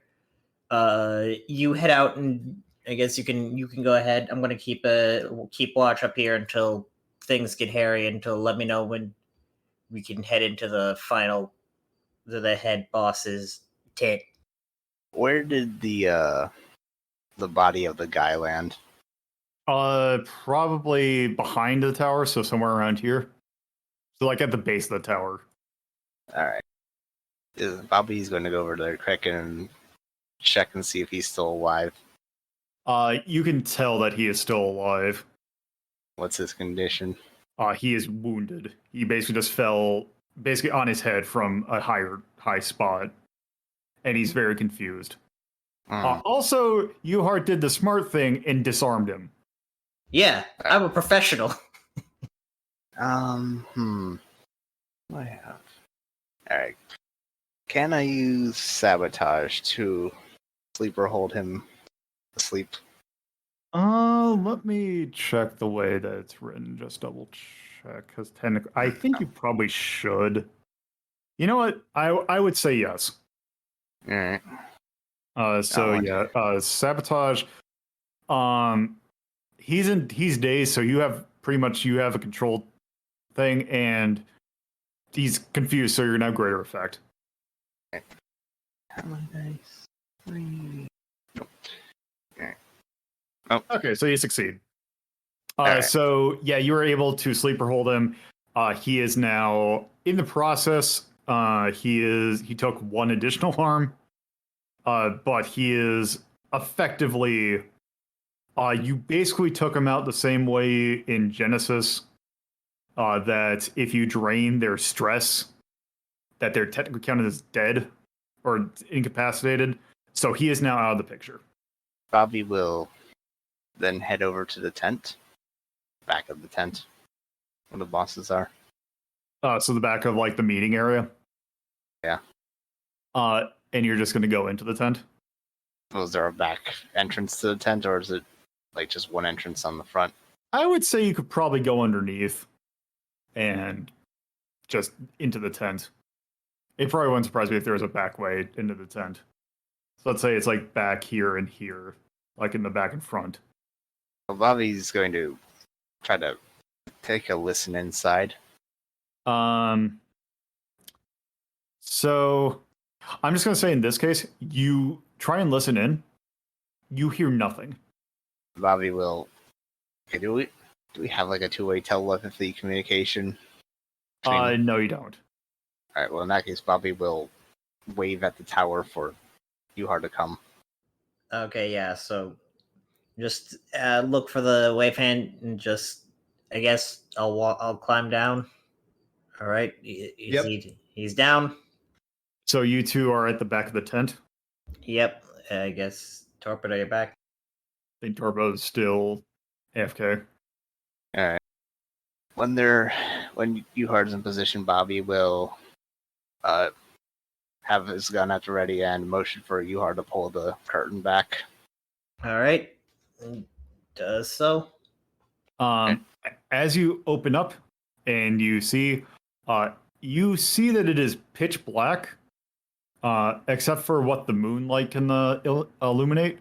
You head out and I guess you can go ahead. I'm gonna keep watch up here until things get hairy, until let me know when we can head into the head boss's tent. Where did the body of the guy land? Probably behind the tower, so somewhere around here. So like at the base of the tower. All right. Bobby's going to go over there quick and check and see if he's still alive. You can tell that he is still alive. What's his condition? He is wounded. He basically just fell on his head from a high spot, and he's very confused. Also, Yuhar did the smart thing and disarmed him. Yeah, I'm a professional. I have. All right. Can I use sabotage to sleeper hold him asleep? Let me check the way that it's written. Just double check, because technically, I think you probably should. You know what? I would say yes. All right. Sabotage. He's dazed, so you have a controlled thing, and he's confused, so you're now greater effect. How many dice? 3. Nope. Okay. Oh. Okay, so you succeed. Right. So yeah, you were able to sleeper hold him. He is now in the process. He took one additional harm, but he is effectively. You basically took him out the same way in Genesis. That if you drain their stress, that they're technically counted as dead or incapacitated. So he is now out of the picture. Bobby will then head over to the tent, back of the tent, where the bosses are. So the back of like the meeting area. Yeah. And you're just going to go into the tent. Was there a back entrance to the tent, or is it like just one entrance on the front? I would say you could probably go underneath and just into the tent. It probably wouldn't surprise me if there was a back way into the tent. So let's say it's like back here and here, like in the back and front. Well, Bobby's going to try to take a listen inside. So I'm just going to say in this case, you try and listen in. You hear nothing. Bobby will. Okay, do we have like a two-way telepathy communication? No, you don't. All right. Well, in that case, Bobby will wave at the tower for Yuhar to come. Okay, yeah. So just look for the wave hand and just, I guess I'll climb down. All right. He's down. So you two are at the back of the tent. Yep. I guess Torpedo, you're back. I think Torpo's still AFK. All right. When Yuhar's in position, Bobby will have his gun at the ready and motion for Yuhar to pull the curtain back. All right. Does so. As you open up and you see that it is pitch black, except for what the moonlight can illuminate,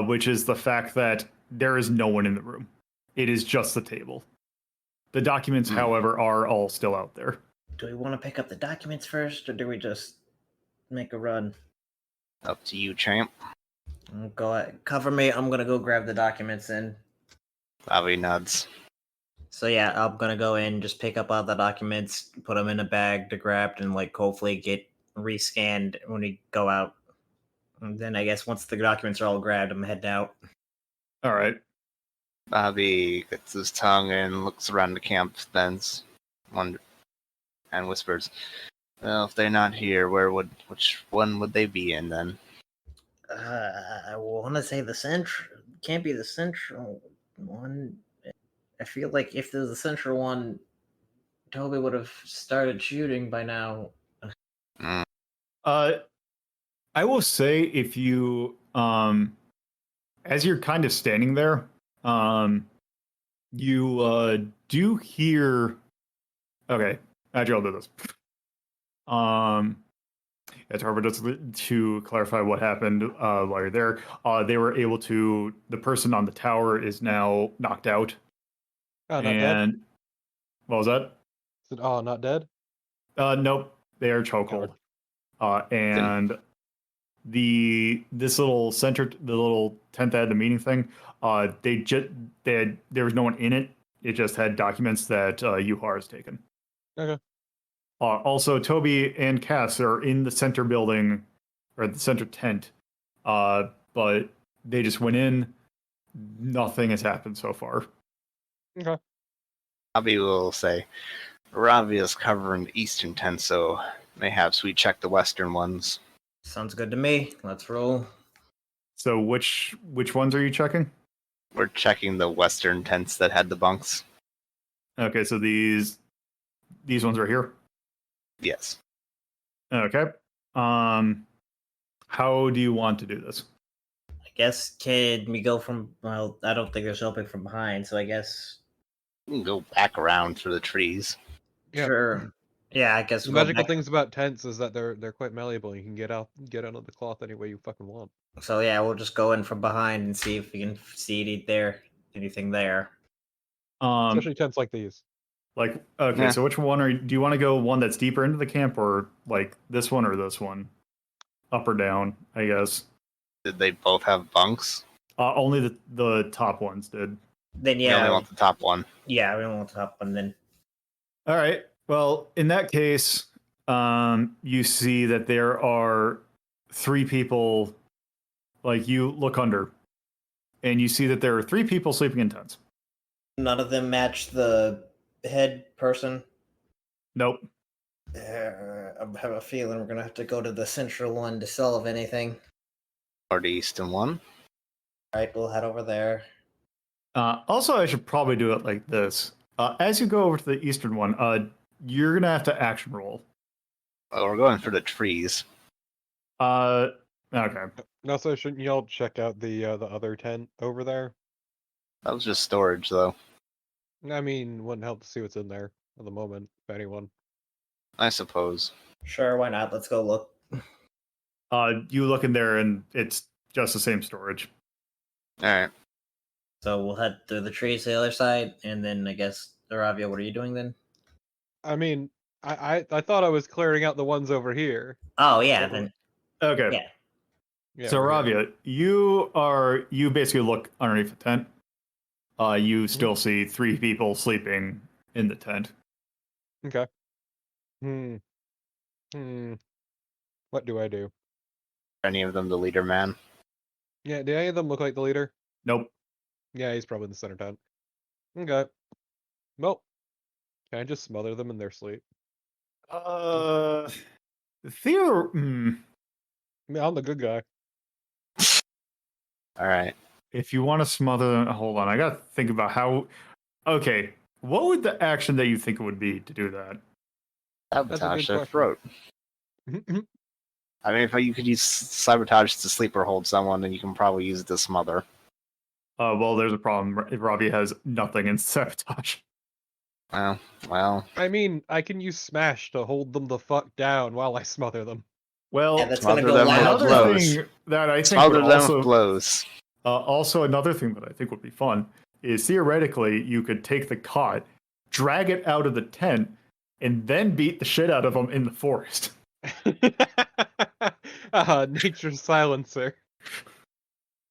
which is the fact that there is no one in the room. It is just the table. The documents, however, are all still out there. Do we want to pick up the documents first, or do we just make a run? Up to you, champ. Go ahead. Cover me. I'm gonna go grab the documents in. Bobby nods. So yeah, I'm gonna go in, just pick up all the documents, put them in a bag to grab, and like hopefully get rescanned when we go out. And then I guess once the documents are all grabbed, I'm heading out. All right. Bobby gets his tongue and looks around the camp, then and whispers, "Well, if they're not here, which one would they be in then?" I want to say the central. Can't be the central one. I feel like if there's a central one, Toby would have started shooting by now. I will say if you as you're kind of standing there, you do hear. Okay, actually, I'll do this. Yeah, Torpid, just to clarify what happened while you're there, they were able to. The person on the tower is now knocked out. Oh, not dead? What was that? Oh, not dead? Nope, they are chokehold. And this little the little tent that had the meeting thing, there was no one in it. It just had documents that Yuhar has taken. Okay. Also, Toby and Cass are in the center building, or the center tent, but they just went in. Nothing has happened so far. Okay. Bobby will say, "Aravia's covering the eastern tent, so mayhaps we check the western ones." Sounds good to me. Let's roll. So which ones are you checking? We're checking the western tents that had the bunks. Okay, so these ones are here. Yes. Okay. How do you want to do this? I guess can we go from? Well, I don't think there's opening from behind, so I guess We can go back around through the trees. Yeah. sure. Yeah, I guess The we'll go magical back. things about tents is that they're quite malleable. You can get out of the cloth any way you fucking want. So yeah, we'll just go in from behind and see if we can see anything there. Especially tents like these. Like, okay, Yeah. so which one do you want to go one that's deeper into the camp, or like this one or this one? Up or down, I guess. Did they both have bunks? Only the top ones did. Then We only yeah, want the top one. yeah, we don't want the top one then. All right. Well, in that case, you see that there are 3 people. Like, you look under, and you see that there are 3 people sleeping in tents. None of them match the head person. Nope. I have a feeling we're gonna have to go to the central one to solve anything. Or the eastern one. All right, we'll head over there. Also, I should probably do it like this. As you go over to the eastern one, you're gonna have to action roll. Well, we're going for the trees. Okay. No, so shouldn't y'all check out the other tent over there? That was just storage, though. I mean, wouldn't help to see what's in there at the moment, if anyone. I suppose. Sure, why not? Let's go look. You look in there, and it's just the same storage. Alright. So we'll head through the trees to the other side, and then I guess Iravia, what are you doing then? I mean, I thought I was clearing out the ones over here. Oh yeah, then Okay. yeah. Yeah, So, we're here. Ravia, you basically look underneath the tent. You still see 3 people sleeping in the tent. Okay. What do I do? Any of them the leader man? Yeah, do any of them look like the leader? Nope. Yeah, he's probably in the center tent. Okay. Well, can I just smother them in their sleep? Theo. I mean, I'm the good guy. Alright. If you want to smother them, hold on. I gotta think about how. Okay, what would the action that you think it would be to do that? Sabotage good their throat. I mean, if you could use sabotage to sleep or hold someone, then you can probably use it to smother. Well, there's a problem. Robbie has nothing in sabotage. Well. I mean, I can use smash to hold them the fuck down while I smother them. Well, Yeah, that's gonna Smother go them with loud. another blows. thing that I think Smother would them also, with blows. also another thing that I think would be fun is theoretically you could take the cot drag it out of the tent, and then beat the shit out of them in the forest. Nature's silencer.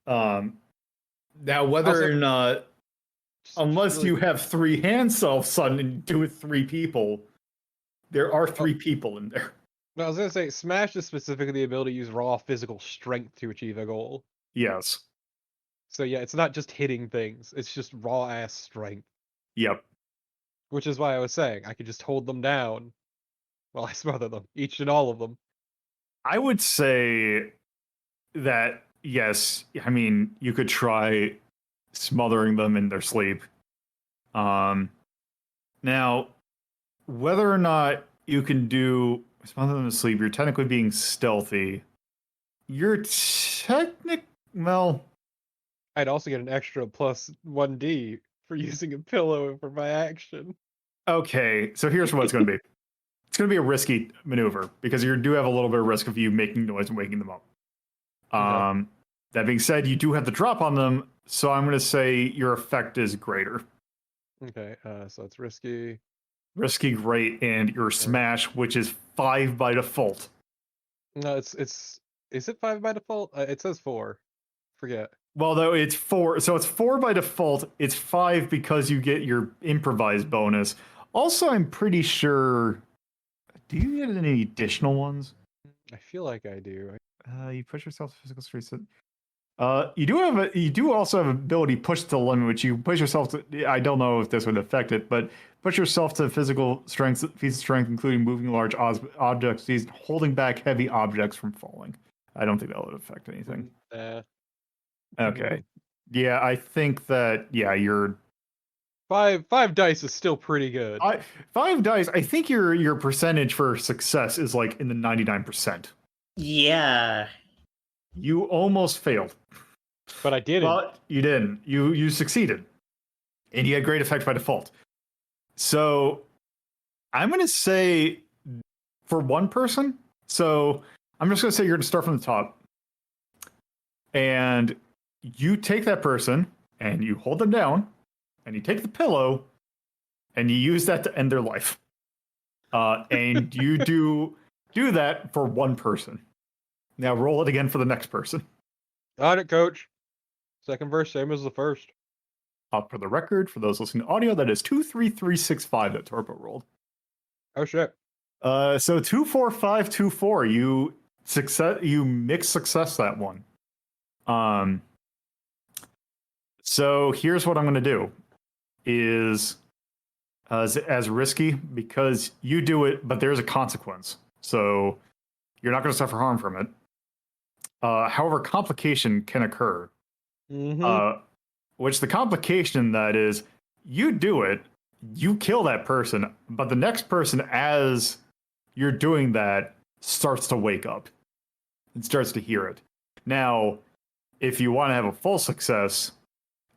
Now, whether Also- or not, unless really- you have 3 hands all of a sudden and do it 3 people, there are 3 people in there. No, I was gonna say, Smash is specifically the ability to use raw physical strength to achieve a goal. Yes. So yeah, it's not just hitting things; it's just raw ass strength. Yep. Which is why I was saying I could just hold them down while I smother them, each and all of them. I would say that, yes, I mean, you could try smothering them in their sleep. Now, whether or not you can do smother them in sleep, you're technically being stealthy. You're well, I'd also get an extra plus 1d for using a pillow for my action. okay, so here's what it's going to be. It's going to be a risky maneuver because you do have a little bit of risk of you making noise and waking them up. Okay. That being said, you do have the drop on them, so I'm going to say your effect is greater. Okay, so it's risky. Risky, great, and your smash, which is 5 by default. No, it's is it 5 by default? It says 4. Forget. Well, though, it's 4. So it's 4 by default. It's 5 because you get your improvised bonus. Also, I'm pretty sure... Do you get any additional ones? I feel like I do. You push yourself to physical strength. You do also have ability push to the limit, which you push yourself to. I don't know if this would affect it, but push yourself to physical strength, feats of strength, including moving large objects, holding back heavy objects from falling. I don't think that would affect anything. Okay. Yeah, I think that. Yeah, you're. 5 dice is still pretty good. 5 dice. I think your percentage for success is like in the 99%. Yeah. You almost failed. But I didn't. But you didn't. You succeeded. And you had great effect by default. So I'm going to say for one person. So I'm just going to say you're going to start from the top. And you take that person and you hold them down and you take the pillow and you use that to end their life. And you do that for one person. Now roll it again for the next person. Got it, coach. Second verse, same as the first. For the record, for those listening to audio, that is 23365 that Torpo rolled. Oh shit. So 24524. You mix success that one. So here's what I'm going to do is as risky because you do it, but there's a consequence. So you're not going to suffer harm from it. However, complication can occur. Which the complication that is, you do it, you kill that person, but the next person, as you're doing that, starts to wake up and starts to hear it. Now, if you want to have a full success,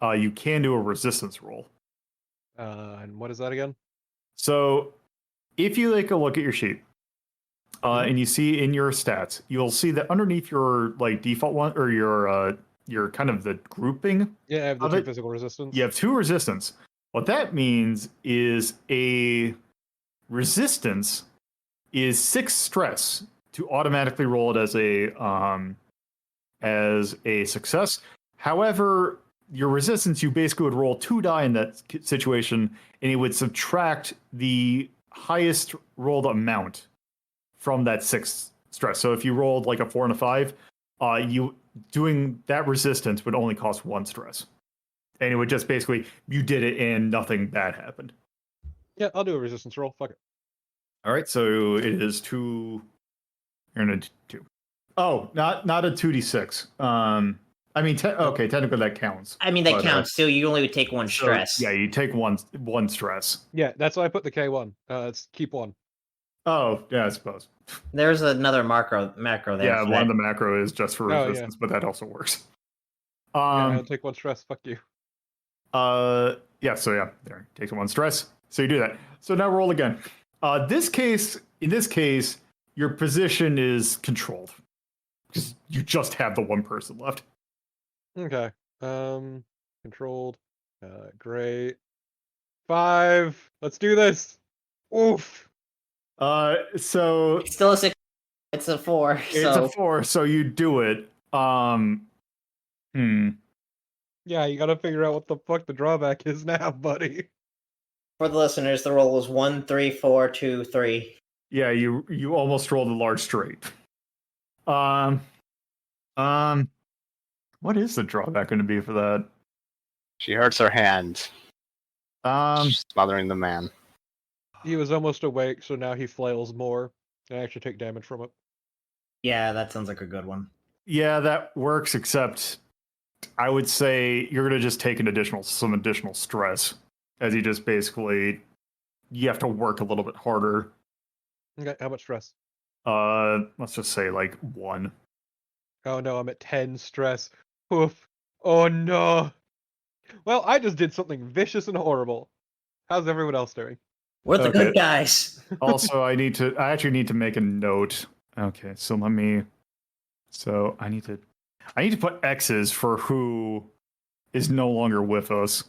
you can do a resistance roll. And what is that again? So, if you take a look at your sheet, and you see in your stats, you'll see that underneath your like default one or your kind of the grouping. Yeah, I have the 2 physical resistance. You have 2 resistance. What that means is a resistance is 6 stress to automatically roll it as a success. However, your resistance, you basically would roll 2 die in that situation, and it would subtract the highest rolled amount from that 6 stress. So if you rolled like a 4 and a 5, you doing that resistance would only cost 1 stress. And it would just basically, you did it and nothing bad happened. Yeah, I'll do a resistance roll. Fuck it. All right, so it is 2. You're gonna do 2. Oh, not a 2d6. I mean, okay, technically that counts. I mean, that counts too. You only would take 1 stress. Yeah, you take one stress. Yeah, that's why I put the K1. It's keep 1. Oh, yeah, I suppose. There's another macro there. Yeah, one of the macro is just for Oh, resistance, but that also works. Yeah, I'll take 1 stress. Fuck you. Yeah, so yeah, there. Takes 1 stress. So you do that. So now roll again. In this case, your position is controlled. Because you just have the 1 person left. Okay. Controlled. Great. 5. Let's do this. Oof. So It's still a 6. It's a 4. it's So a 4, so you do it. Yeah, you gotta figure out what the fuck the drawback is now, buddy. for the listeners, the roll was 1, 3, 4, 2, 3. Yeah, you almost rolled a large straight. What is the drawback going to be for that? She hurts her hand, smothering the man. He was almost awake, so now he flails more. I actually take damage from it. Yeah, that sounds like a good one. Yeah, that works, except I would say you're going to just take some additional stress, as you just basically, you have to work a little bit harder. Okay, how much stress? Let's just say like 1. Oh no, I'm at 10 stress. Oof. Oh no. Well, I just did something vicious and horrible. How's everyone else doing? We're the Okay. good guys. Also, I actually need to make a note. Okay, so I need to put X's for who is no longer with us.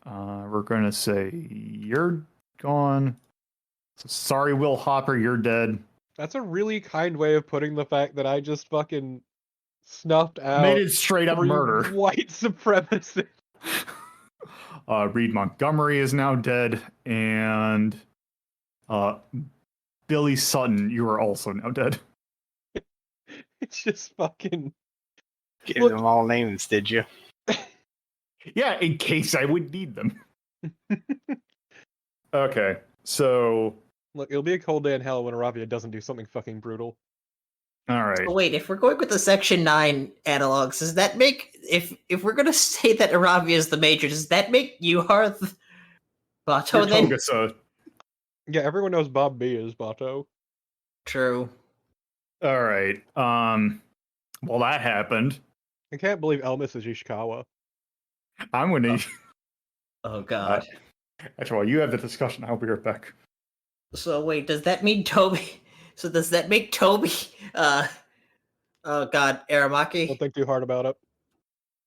We're gonna say you're gone. So sorry, Will Hopper, you're dead. That's a really kind way of putting the fact that I just fucking snuffed out Made it straight up 3 murder. white supremacists. Reed Montgomery is now dead, and Billy Sutton, you are also now dead. It's just fucking. Gave Look- them all names, did you? Yeah, in case I would need them. Okay, so Look, it'll be a cold day in hell when Aravia doesn't do something fucking brutal. all right. So wait, if we're going with the Section 9 analogs, does that make if we're gonna say that Iravia is the major, does that make Yuhar the Bato You're then? Togusa. Yeah, everyone knows Bob B is Bato. True. All right. Well, that happened. I can't believe Elmis is Ishikawa. I'm gonna. Oh god. Actually, while you have the discussion, I'll be right back. So wait, does that mean Toby? So does that make Toby oh god, Aramaki? Don't think too hard about it.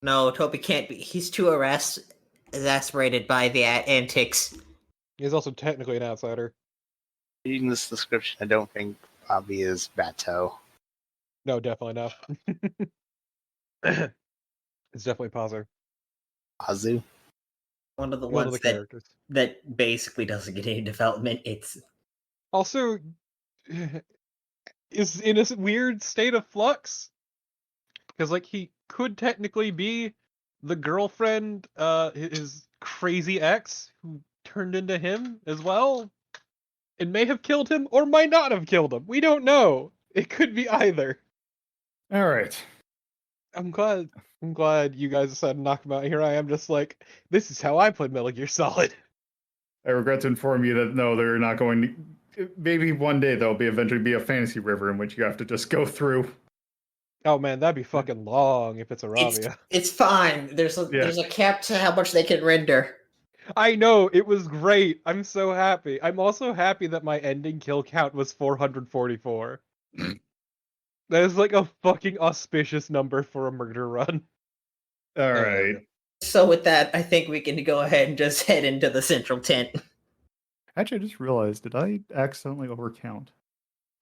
No, Toby can't be. He's too exasperated by the antics. He's also technically an outsider. Reading this description, I don't think Bobby is Bateau. No, definitely not. It's definitely Pazer. Azu? One of the One of ones the characters. that basically doesn't get any development. It's Also, is in a weird state of flux. Because, like, he could technically be the girlfriend, his crazy ex, who turned into him as well. And may have killed him, or might not have killed him. We don't know. It could be either. All right. I'm glad you guys decided to knock him out. Here I am just like, this is how I played Metal Gear Solid. I regret to inform you that no, they're not going to. Maybe one day there'll eventually be a fantasy river in which you have to just go through. Oh man, that'd be fucking long if it's Aravia. it's fine. There's a cap to how much they can render. I know, it was great. I'm so happy. I'm also happy that my ending kill count was 444. That is like a fucking auspicious number for a murder run. All right. So with that, I think we can go ahead and just head into the central tent. Actually, I just realized, did I accidentally overcount?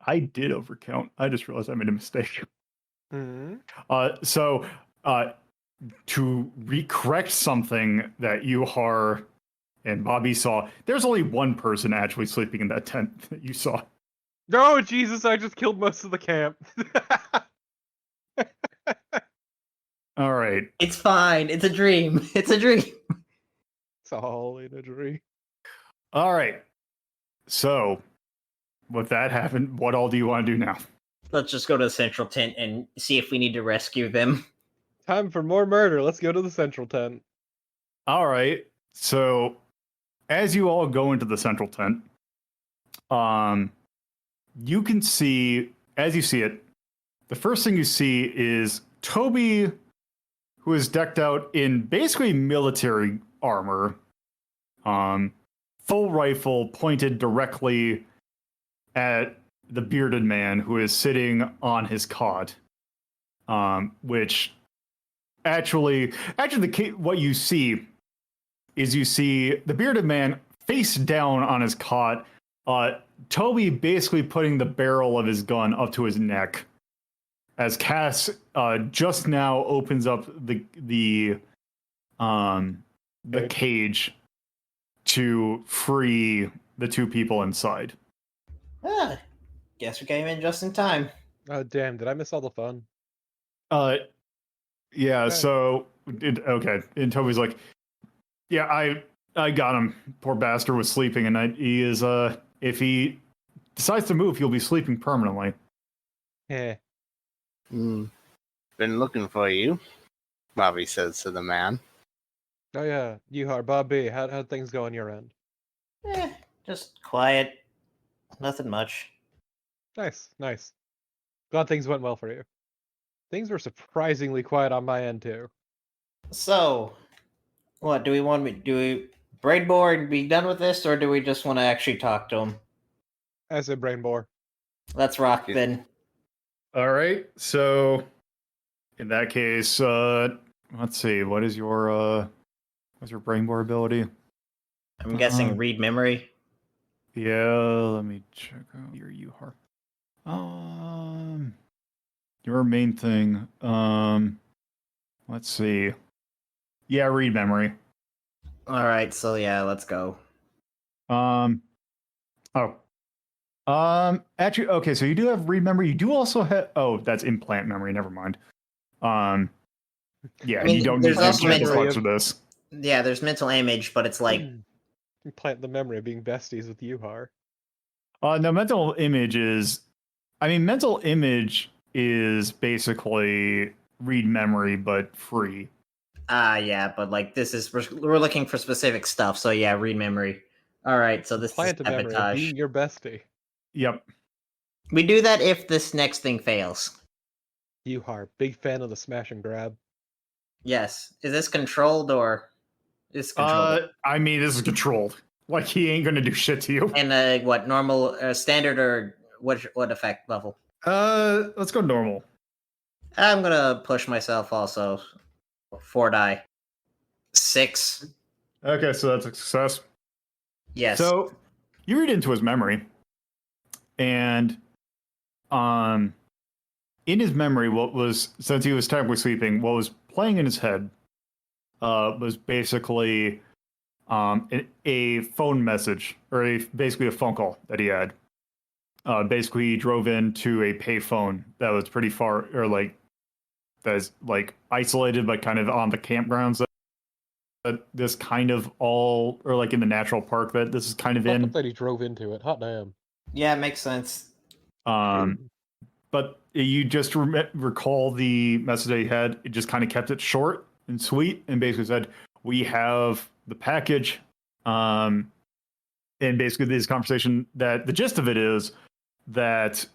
I did overcount. I just realized I made a mistake. Mm-hmm. So, to correct something that Yuhar and Bobby saw, there's only one person actually sleeping in that tent that you saw. Oh, Jesus, I just killed most of the camp. All right. It's fine. It's a dream. It's a dream. It's all in a dream. All right. So, with that happened, what all do you want to do now? Let's just go to the central tent and see if we need to rescue them. Time for more murder. Let's go to the central tent. All right. So, as you all go into the central tent, you can see, as you see it, the first thing you see is Toby, who is decked out in basically military armor, full rifle pointed directly at the bearded man who is sitting on his cot, which actually what you see is you see the bearded man face down on his cot, Toby basically putting the barrel of his gun up to his neck, as Cass just now opens up the cage to free the two people inside. Guess we came in just in time. Oh damn! Did I miss all the fun? Yeah. Okay. So okay, and Toby's like, yeah, I got him. Poor bastard was sleeping, and he is if he decides to move, he'll be sleeping permanently. Yeah. Been looking for you, Bobby says to the man. Oh yeah, Yuhar, Bob B. How'd things go on your end? Just quiet. Nothing much. Nice. Glad things went well for you. Things were surprisingly quiet on my end too. So, what do we braid bore and be done with this, or do we just want to actually talk to him? I said brain bore. Let's rock Yeah. then. All right. So in that case, let's see. What's your brain bore ability? I'm guessing read memory. Yeah, let me check out your Yuhar. Your main thing. Let's see. Yeah, read memory. All right, so yeah, let's go. Actually, okay, so you do have read memory. You do also have, that's implant memory. Never mind. Yeah, I mean, you don't there's need also implant mental- slots for this. Yeah, there's mental image, but it's like Plant the memory of being besties with Yuhar. No, mental image is basically read memory, but free. yeah, but like this is we're looking for specific stuff, so yeah, read memory. All right, so this Plant is a memory of sabotage. being your bestie. Yep. We do that if this next thing fails. Yuhar, big fan of the smash and grab. Yes. Is this controlled or is controlled? I mean, this is controlled. Like, he ain't gonna do shit to you. And what normal, standard, or what effect level? Let's go normal. I'm gonna push myself also. 4 die. 6. Okay, so that's a success. Yes. So you read into his memory, and in his memory, since he was technically sleeping, what was playing in his head was basically a phone message, or basically a phone call that he had. Basically, he drove into a payphone that was pretty far, or like that is like isolated, but kind of on the campgrounds that this kind of all, or like in the natural park that this is kind of in. That he drove into it. Hot damn. Yeah, makes sense. But you just recall the message that he had. It just kind of kept it short and sweet, and basically said, "We have the package." And basically, this conversation, that the gist of it is that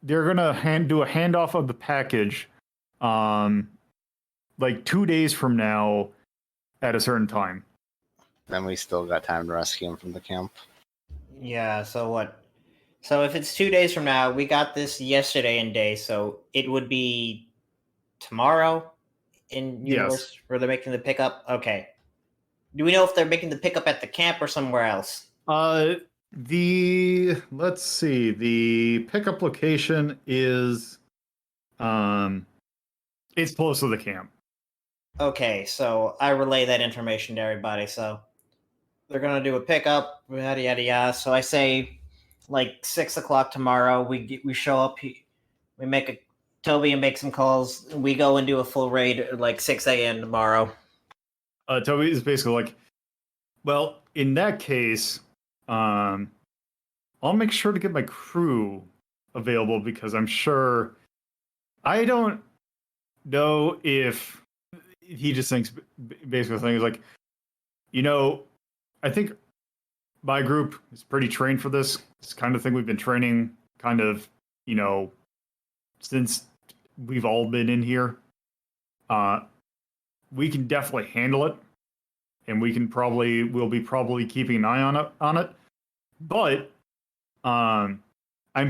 they're gonna do a handoff of the package, like 2 days from now, at a certain time. Then we still got time to rescue him from the camp. Yeah, so what? So if it's 2 days from now, we got this yesterday and day, so it would be tomorrow in universe where they're making the pickup? Okay. Do we know if they're making the pickup at the camp or somewhere else? Let's see. The pickup location is it's close to the camp. Okay, so I relay that information to everybody. So they're gonna do a pickup, yada yada yada. So I say, like 6 o'clock tomorrow. We show up. We make Toby and make some calls. We go and do a full raid at like 6 a.m. tomorrow. Toby is basically like, well, in that case, I'll make sure to get my crew available, because I'm sure, I don't know if he just thinks, basically things like, I think my group is pretty trained for this. It's the kind of thing we've been training kind of, since we've all been in here. We can definitely handle it, and we'll be probably keeping an eye on it. But I'm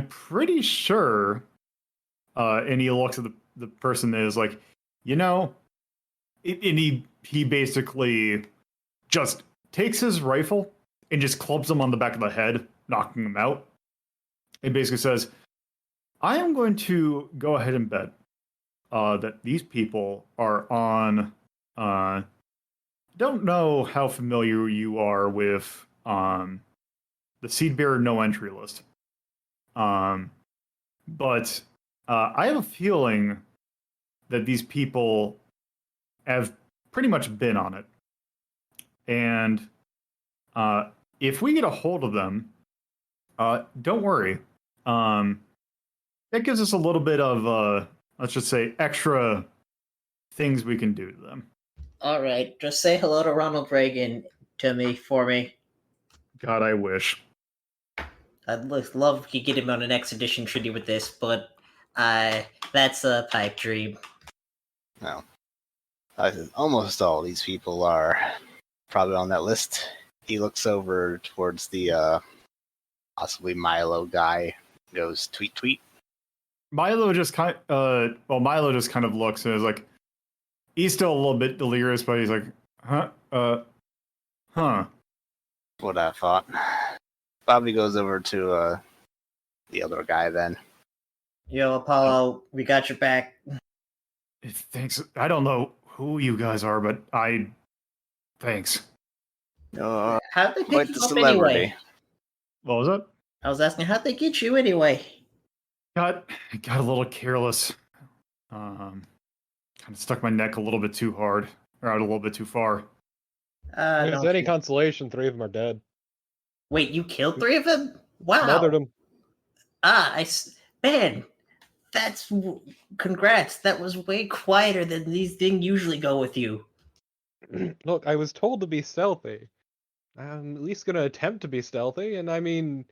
pretty sure, and he looks at the person that is like, and he basically just takes his rifle and just clubs him on the back of the head, knocking him out. It basically says, I am going to go ahead and bet that these people are on... don't know how familiar you are with the Seedbearer no entry list. But I have a feeling that these people have pretty much been on it. And if we get a hold of them, don't worry. That gives us a little bit of, let's just say, extra things we can do to them. All right, just say hello to Ronald Reagan for me. God, I wish. I'd love if you get him on an X edition treaty with this, but that's a pipe dream. No. Almost all these people are probably on that list. He looks over towards the possibly Milo guy, goes tweet tweet. Milo just kind of looks and is like, he's still a little bit delirious, but he's like, huh. What I thought. Bobby goes over to the other guy then. Yo, Apollo, we got your back. Thanks. I don't know who you guys are, but thanks. How'd they Quite pick the you up celebrity. anyway? What was it? I was asking, how'd they get you anyway? Got a little careless. Kind of stuck my neck a little bit too hard, or out a little bit too far. If there's any consolation, 3 of them are dead. Wait, you killed 3 of them? Wow. Smothered them. Man, congrats. That was way quieter than these things usually go with you. Look, I was told to be stealthy. I'm at least going to attempt to be stealthy, and I mean,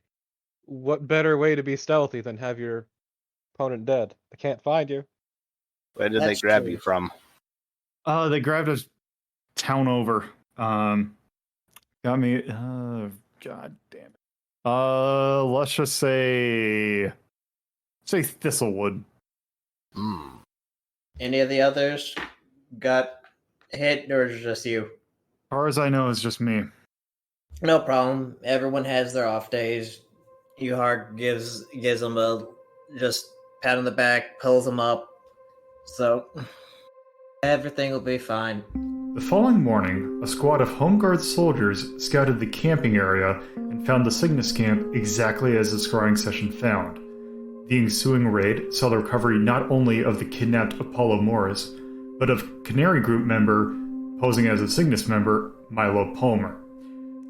what better way to be stealthy than have your opponent dead? They can't find you. Where did That's they grab true. you from? They grabbed us town over. Got me. God damn it. Let's just say Thistlewood. Any of the others got hit, or is it just you? As far as I know, it's just me. No problem. Everyone has their off days. Yuhar gives them a just pat on the back, pulls them up. So everything will be fine. The following morning, a squad of Home Guard soldiers scouted the camping area and found the Cygnus camp exactly as the scrying session found. The ensuing raid saw the recovery not only of the kidnapped Apollo Morris, but of Canary Group member, posing as a Cygnus member, Milo Palmer.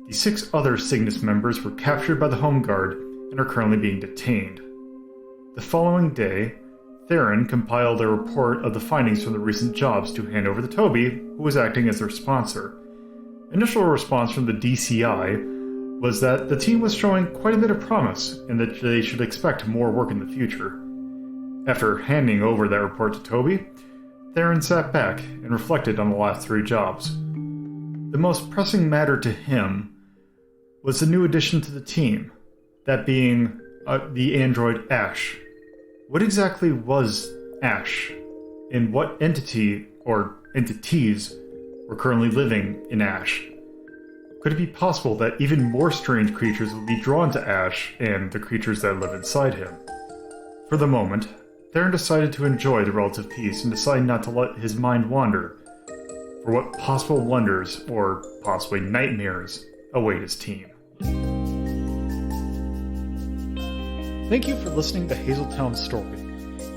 The 6 other Cygnus members were captured by the Home Guard and are currently being detained. The following day, Theron compiled a report of the findings from the recent jobs to hand over to Toby, who was acting as their sponsor. Initial response from the DCI was that the team was showing quite a bit of promise and that they should expect more work in the future. After handing over that report to Toby, Theron sat back and reflected on the last 3 jobs. The most pressing matter to him was the new addition to the team, that being the android Ash. What exactly was Ash, and what entity or entities were currently living in Ash? Could it be possible that even more strange creatures would be drawn to Ash and the creatures that live inside him? For the moment, Theron decided to enjoy the relative peace and decided not to let his mind wander for what possible wonders, or possibly nightmares, await his team. Thank you for listening to Hazeltown Story.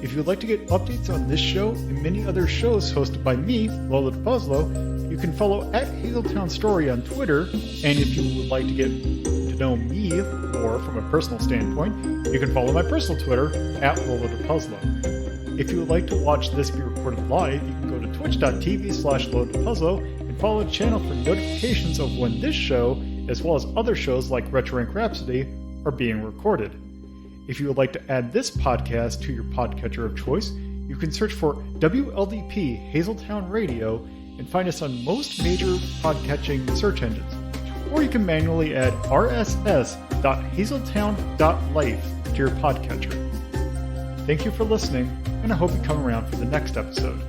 If you would like to get updates on this show and many other shows hosted by me, LoloDePuzlo, you can follow at Hazeltown Story on Twitter, and if you would like to get to know me more from a personal standpoint, you can follow my personal Twitter at LoloDePuzlo. If you would like to watch this be recorded live, you can go to twitch.tv/LoloDePuzlo and follow the channel for notifications of when this show, as well as other shows like Retro Rank Rhapsody, are being recorded. If you would like to add this podcast to your podcatcher of choice, you can search for WLDP Hazeltown Radio and find us on most major podcatching search engines. Or you can manually add rss.hazeltown.life to your podcatcher. Thank you for listening, and I hope you come around for the next episode.